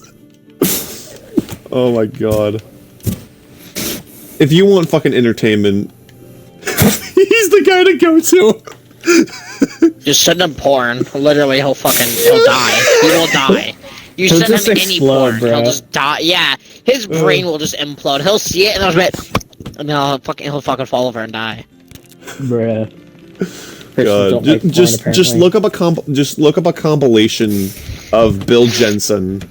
Oh my god. If you want fucking entertainment, he's the guy to go to. Just send him porn. Literally, he'll die. He will die. You He'll send just him any explode, porn, bro. he'll just die. Yeah, his brain will just implode. He'll see it and he'll fucking fall over and die. Bruh. God. Just look up a compilation of Bill Jensen,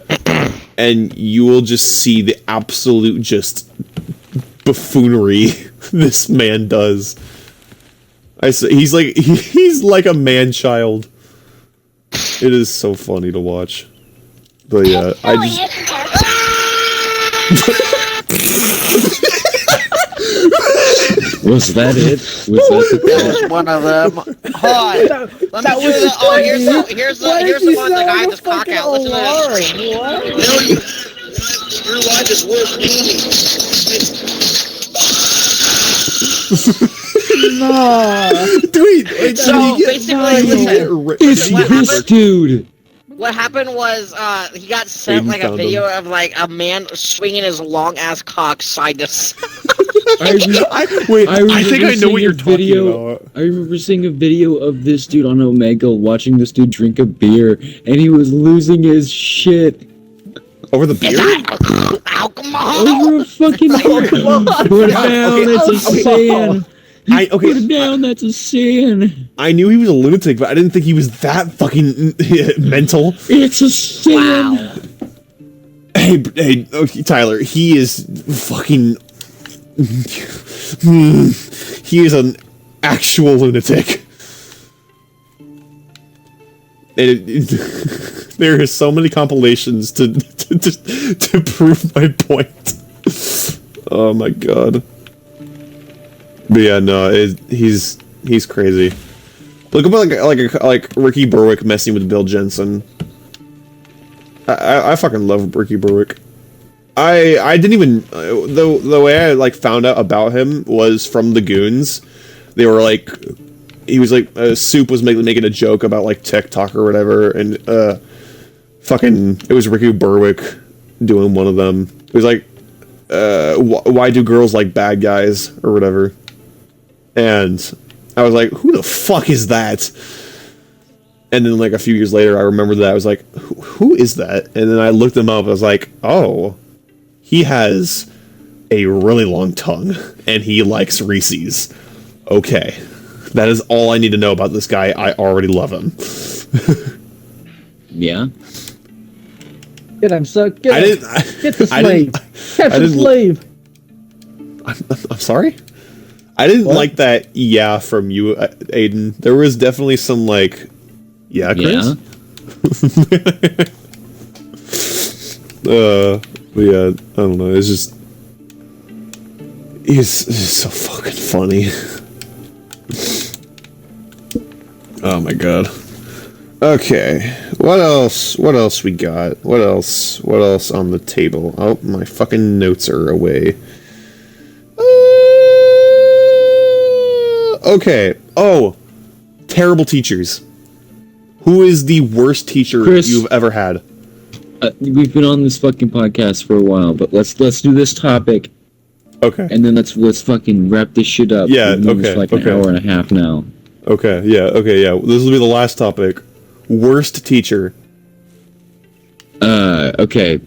and you will just see the absolute just buffoonery this man does. He's like a man-child. It is so funny to watch. But yeah, I just... Was that it? That was one of them. Hold on. Let me do the... Oh, here's the one the guy just cock out. Listen to this. Your life is worth meaning. No. Dude, So, basically, listen. It's this dude. What happened was, he got sent, like, a video of, like, a man swinging his long-ass cock side to side. I think I know what you're talking about. I remember seeing a video of this dude on Omega watching this dude drink a beer, and he was losing his shit. Over the beer? Is that alcohol? Over a fucking beer. Put it down, it's a sin. Put it down, that's a sin. I knew he was a lunatic, but I didn't think he was that fucking mental. It's a sin. Wow. Hey, okay, Tyler, he is fucking... he is an actual lunatic. there are so many compilations to prove my point. Oh my god. But yeah, no, he's crazy. Look up like Ricky Berwick messing with Bill Jensen. I fucking love Ricky Berwick. I didn't even the way I like found out about him was from the Goons. They were like, he was like, Soup was making a joke about like TikTok or whatever, and fucking it was Ricky Berwick doing one of them. It was like, why do girls like bad guys or whatever? And I was like, who the fuck is that? And then like a few years later, I remembered that. I was like, who is that? And then I looked him up. I was like, oh, he has a really long tongue and he likes Reese's. Okay. That is all I need to know about this guy. I already love him. Yeah. Get him, suck. Get him. Get the slave. Catch the slave. I'm sorry? I didn't like that yeah from you, Aiden. There was definitely some like, yeah, Chris? Yeah. But yeah, I don't know, it's just... He's so fucking funny. Oh my god. Okay, what else we got? What else on the table? Oh, my fucking notes are away. Okay. Oh, terrible teachers. Who is the worst teacher Chris, you've ever had? We've been on this fucking podcast for a while, but let's do this topic. Okay. And then let's fucking wrap this shit up. Yeah. We've been for like an hour and a half now. Okay. Yeah. Okay. Yeah. This will be the last topic. Worst teacher. Okay.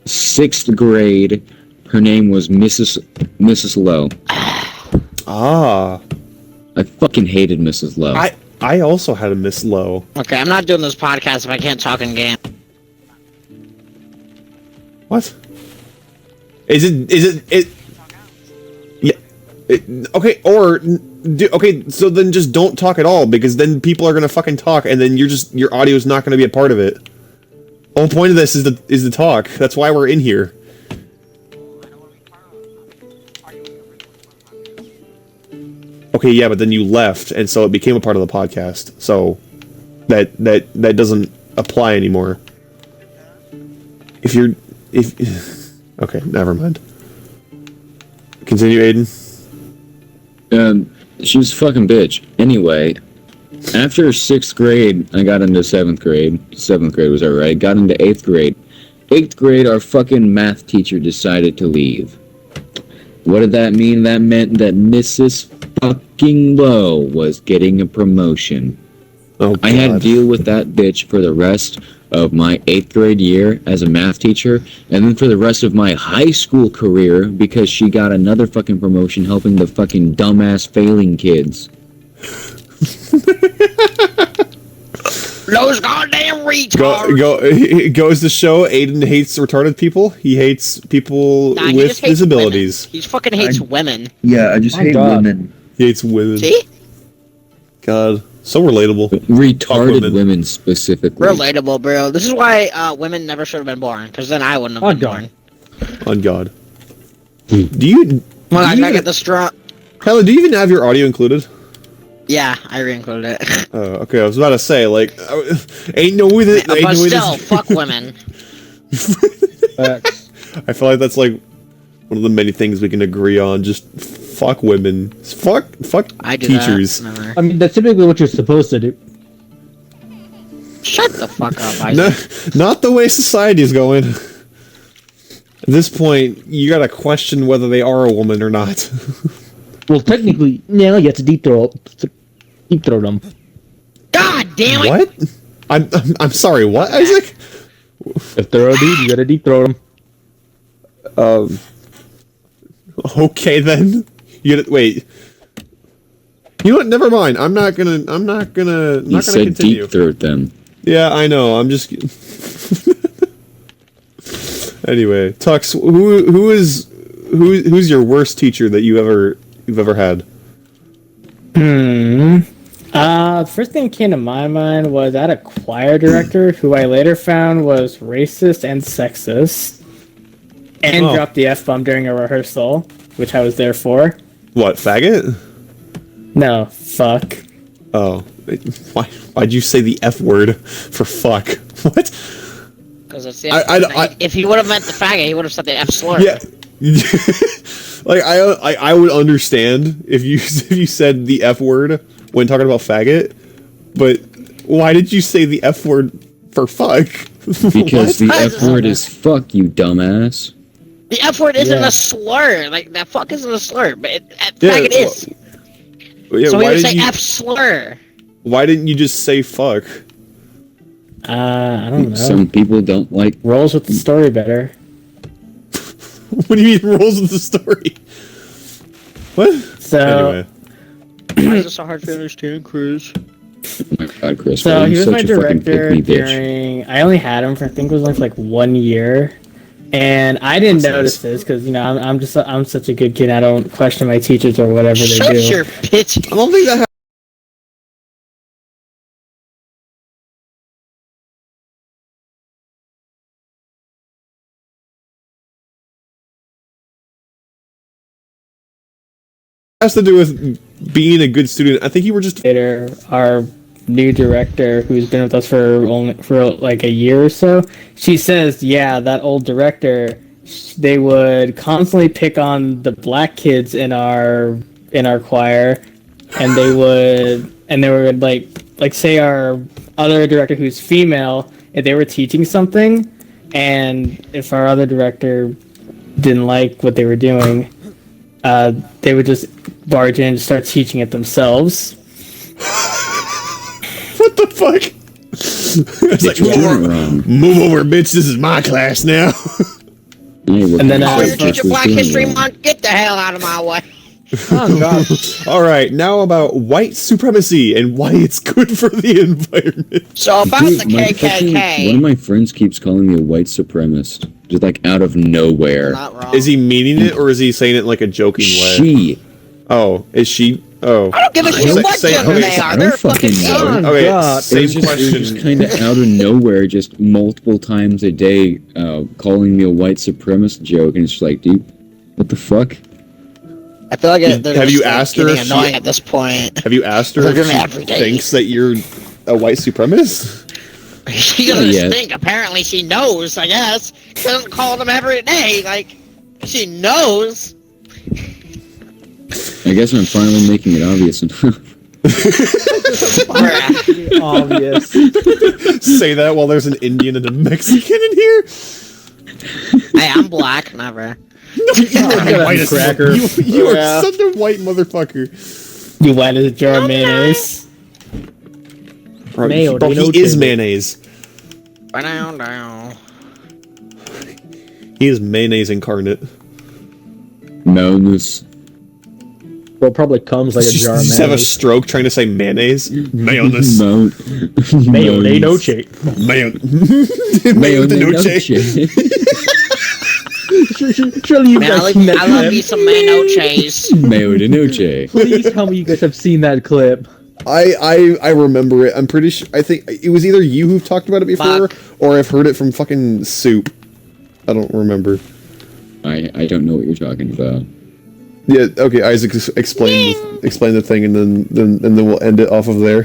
6th grade. Her name was Mrs. Lowe. Ah. I fucking hated Mrs. Lowe. I also had a Miss Lowe. Okay, I'm not doing this podcast if I can't talk in game. What? Is it? Yeah. Okay. Okay. So then just don't talk at all, because then people are gonna fucking talk, and then your audio is not gonna be a part of it. The whole point of this is the talk. That's why we're in here. Okay, yeah, but then you left, and so it became a part of the podcast. So that doesn't apply anymore. If okay, never mind. Continue, Aiden. She was a fucking bitch. Anyway, after 6th grade, I got into 7th grade. 7th grade was alright. Got into 8th grade. 8th grade, our fucking math teacher decided to leave. What did that mean? That meant that Mrs. fucking Lowe was getting a promotion. Oh, I had to deal with that bitch for the rest of my 8th grade year as a math teacher, and then for the rest of my high school career because she got another fucking promotion helping the fucking dumbass failing kids. Those goddamn retards! It goes to show Aiden hates retarded people. He hates people Nah, he with just hates disabilities. women. He fucking hates women. Yeah, I just hate women. He hates women. See? God, so relatable. Retarded women specifically. Relatable, bro. This is why women never should have been born, because then I wouldn't have been born. On God. Do you... Well, I get the straw. Tyler, do you even have your audio included? Yeah, I re-included it. Oh, okay, I was about to say, like, ain't no way that... But still, fuck women. I feel like that's, like, one of the many things we can agree on. Just fuck women. Fuck teachers. I mean, that's typically what you're supposed to do. Shut the fuck up, Isaac. Not the way society's going. At this point, you gotta question whether they are a woman or not. Well, technically, yeah, you have to deep throw them. God damn it! What? I'm sorry. What, Isaac? If they're a dude, you gotta deep throw them. Okay then. You gotta wait. You know what? Never mind. I'm not gonna You said continue. deep throat them. Yeah, I know. I'm just. Anyway, Tux, who's your worst teacher that you've ever had? First thing that came to my mind was I had a choir director who I later found was racist and sexist, and dropped the F-bomb during a rehearsal, which I was there for. What, faggot? No, fuck. Oh, why'd you say the F word for fuck? What? Because it's the if he would have meant the faggot, he would have said the F slur. Yeah. Like I would understand if you said the F word when talking about faggot, but why did you say the F word for fuck? Because the F word is fuck, you dumbass. The F word isn't a slur. Like, that fuck isn't a slur, but faggot is. Yeah, so he would say F slur. Why didn't you just say fuck? I don't know. Some people don't like... Rolls with the story better. What do you mean rolls with the story? What? So... Anyway. Why is it so hard to understand, Chris? Oh my god, Chris. So he was such my a fucking director pick-me bitch. during... I only had him for, I think it was only for like 1 year. And I didn't notice this because, you know, I'm such a good kid. I don't question my teachers or whatever they do. Shut your bitch. I don't think that has to do with being a good student. I think you were just Later, our new director, who's been with us for like a year or so, she says, yeah, that old director, they would constantly pick on the black kids in our choir, and they would like say our other director who's female, if they were teaching something, and if our other director didn't like what they were doing, they would just barge in and start teaching it themselves. what the fuck? It's like move over, bitch. This is my class now. And then Oh, you're teaching Black History Month? Get the hell out of my way. Oh god. All right, now about white supremacy and why it's good for the environment. So about the KKK. One of my friends keeps calling me a white supremacist, just like out of nowhere. Not wrong. Is he meaning it or is he saying it in like a joking way? She. Oh, is she? Oh. I don't give a shit what gender they are. They're fucking know. Okay, God. same It was question. just kind of out of nowhere, just multiple times a day, calling me a white supremacist joke, and it's just like, dude, what the fuck? I feel like Have you asked her if annoying she, at this point. Have you asked her They're if doing she it every day. thinks that you're a white supremacist? She doesn't Yeah. think. Apparently, she knows. I guess she doesn't call them every day. Like, she knows. I guess I'm finally making it obvious enough. Obvious. Say that while there's an Indian and a Mexican in here. Hey, I'm black. Never. You are white as cracker. You are such a white motherfucker. You white as a jar of mayonnaise. Bro, Mayo, bro, they know he is too. mayonnaise. Down. He is mayonnaise incarnate. Mounus. Bro probably comes like a jar of Just have a mayonnaise. stroke trying to say mayonnaise. Mayonnaise. Mayo de noche. Mayo. Mayo de noche. Surely you Man, guys seen that I love clip. me some Mano Chase. Mayo de noche. Please tell me you guys have seen that clip. I remember it. I'm pretty sure. I think it was either you who've talked about it before, or I've heard it from fucking Soup. I don't remember. I don't know what you're talking about. Yeah. Okay. Isaac, explain the thing, and then we'll end it off of there.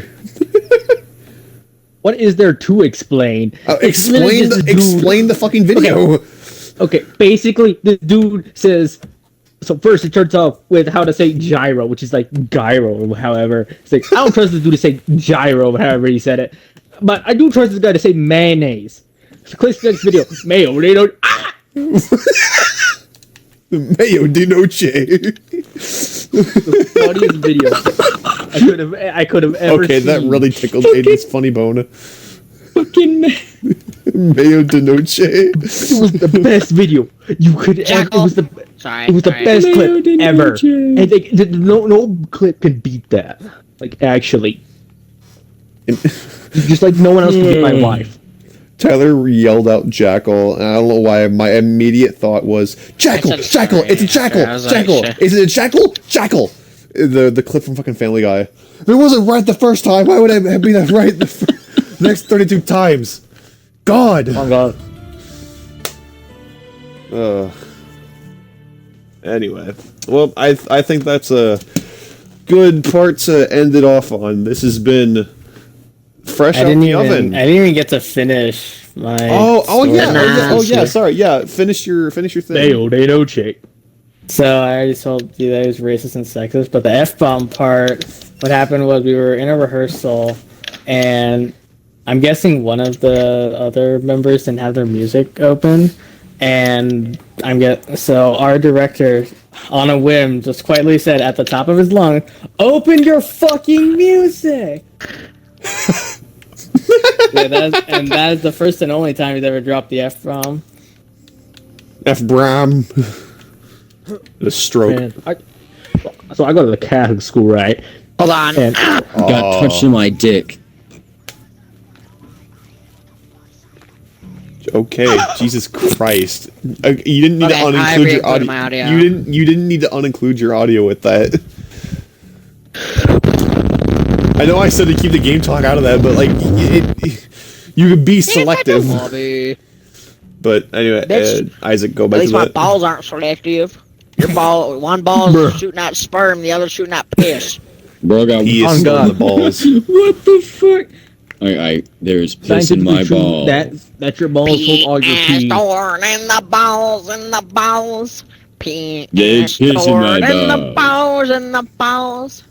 What is there to explain? It's literally Explain just the a dude- explain the fucking video. Okay, basically, the dude says. So first, it starts off with how to say gyro, which is like gyro, however. It's like, I don't trust this dude to say gyro, however he said it. But I do trust this guy to say mayonnaise. So click the next video. Mayo, they don't. Ah! Mayo de noche. The funniest video I could have ever Okay, seen. that really tickled Aiden's funny bone. fucking Mayo de noche. It was the best video you could ever. It was the. Sorry. It was the sorry. best clip de ever. noche. And no clip can beat that. Like actually, just like no one else can beat my wife. Tyler yelled out jackal, and I don't know why my immediate thought was jackal, I said jackal, sorry. it's a jackal, I was like, jackal. shit. Is it a jackal? Jackal. the clip from fucking Family Guy. If it wasn't right the first time, why would I be that right the next 32 times? God. Oh God. Anyway, well, I think that's a good part to end it off on. This has been fresh out the oven. I didn't even get to finish my. Oh yeah. story. Sorry. Yeah, finish your thing. They no chick. So I already told you that it was racist and sexist, but the F-bomb part, what happened was we were in a rehearsal, and I'm guessing one of the other members didn't have their music open, and so our director, on a whim, just quietly said at the top of his lung, "Open your fucking music!" And that is the first and only time he's ever dropped the F-bomb. F-bram. The stroke. Man, so I go to the Catholic school, right? Hold on. And Got touched in my dick. Okay, Jesus Christ! You didn't need to Okay, I uninclude your re-included audio. my audio. You didn't need to uninclude your audio with that. I know I said to keep the game talk out of that, but like you could be selective. But anyway, Bitch. Isaac, go At back least to my that. balls aren't selective. Your ball, one ball Bruh. is shooting out sperm, the other shooting out piss. Bro, I got He is On still in God. the balls. what the fuck? There's piss in my scientifically balls. true that your balls hold all your Pee pee. torn in the balls, in the balls. Pee There's piss in torn my in the balls. balls, in the balls.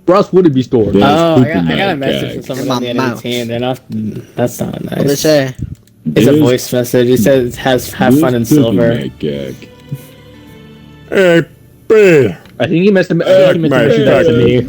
Ross would it be stored? There's Oh, poop I in got my a message gag. from someone In on the my editing mouth. team. They're not. That's not What they nice. say? It's a voice message. He says have fun in There's poop in silver. my gag. Hey, bear. I think he meant to mention that to me.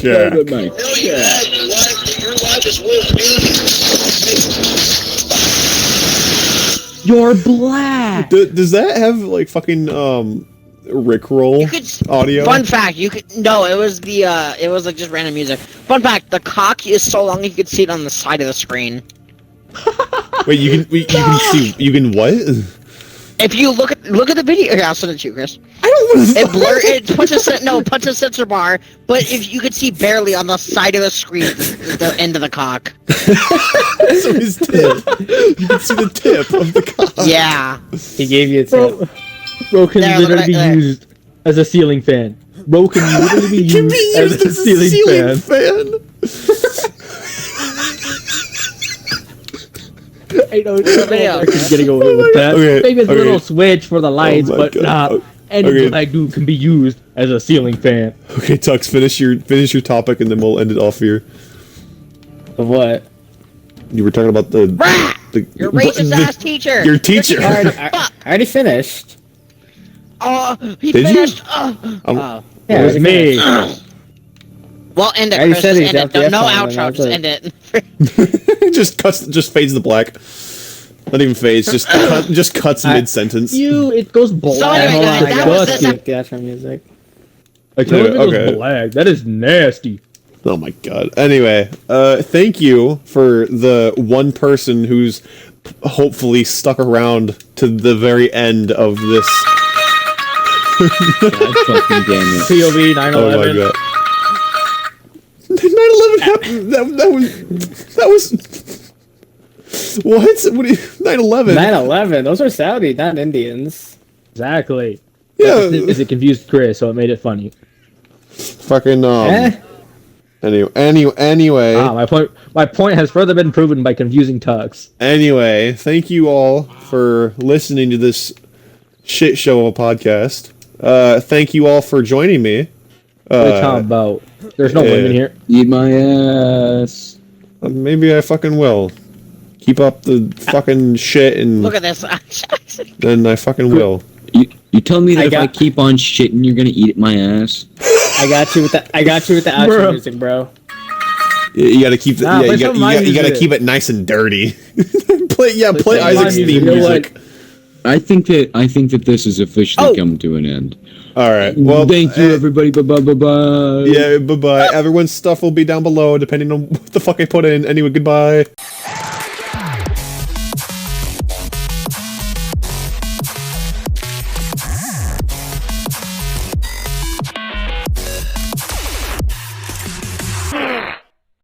You're black. Does that have like fucking Rickroll You could. audio? Fun fact, you could. No, it was it was like just random music. Fun fact, the cock is so long you could see it on the side of the screen. Wait, you can see, you can what? If you look at the video, here, I'll send it to you, Chris. I don't want It blur. It puts a sensor bar, but if you could see barely on the side of the screen, the end of the cock. So his tip. You can see the tip of the cock. Yeah. He gave you a tip. Bro can There, look literally at be that. used as a ceiling fan. Bro can literally be Can used, be as used a ceiling fan. I know Video. I can getting away with that. Okay, Maybe it's a okay. little switch for the lights, my but God. any Okay. black dude can be used as a ceiling fan. Okay, Tux, finish your topic and then we'll end it off here. Of what? You were talking about the Your racist ass teacher. Your teacher. I already finished. Oh, he Did you? finished. I'm- It was I me. Well, end I it, already Chris. said he End it. dropped the No, no F-bomb, and outro. Just end that's it. just fades to black. Not even fades, just cuts mid sentence. It goes black. So anyway, Hold on, guys, I that gotta was Disgusting. the- skip the outro music. I told him it Okay. was black. That is nasty. Oh my god. Anyway, thank you for the one person who's hopefully stuck around to the very end of this. God fucking damn it. POV Oh my 9/11. god. 9/11 happened. That was. What? What? 9/11. 9/11. Those are Saudi, not Indians. Exactly. Yeah. Is it confused Chris, so it made it funny. Fucking Anyway. My point has further been proven by confusing Tux. Anyway, thank you all for listening to this shit show of a podcast. Thank you all for joining me. What are you talking about? There's no yeah. women here. Eat my ass. Maybe I fucking will. Keep up the fucking shit and Look at this. then I fucking will. You tell me that if I got- keep on shitting, you're gonna eat my ass. I got you with the outro Bro. music, bro. You gotta keep the, Nah, yeah, play you some gotta, of my you gotta music. keep it nice and dirty. play some of my Isaac's music. theme You know music. I think that this is officially Oh. come to an end. All right. Well, Thank you, everybody. Bye bye bye bye. Yeah, bye bye. Everyone's stuff will be down below, depending on what the fuck I put in. Anyway, goodbye.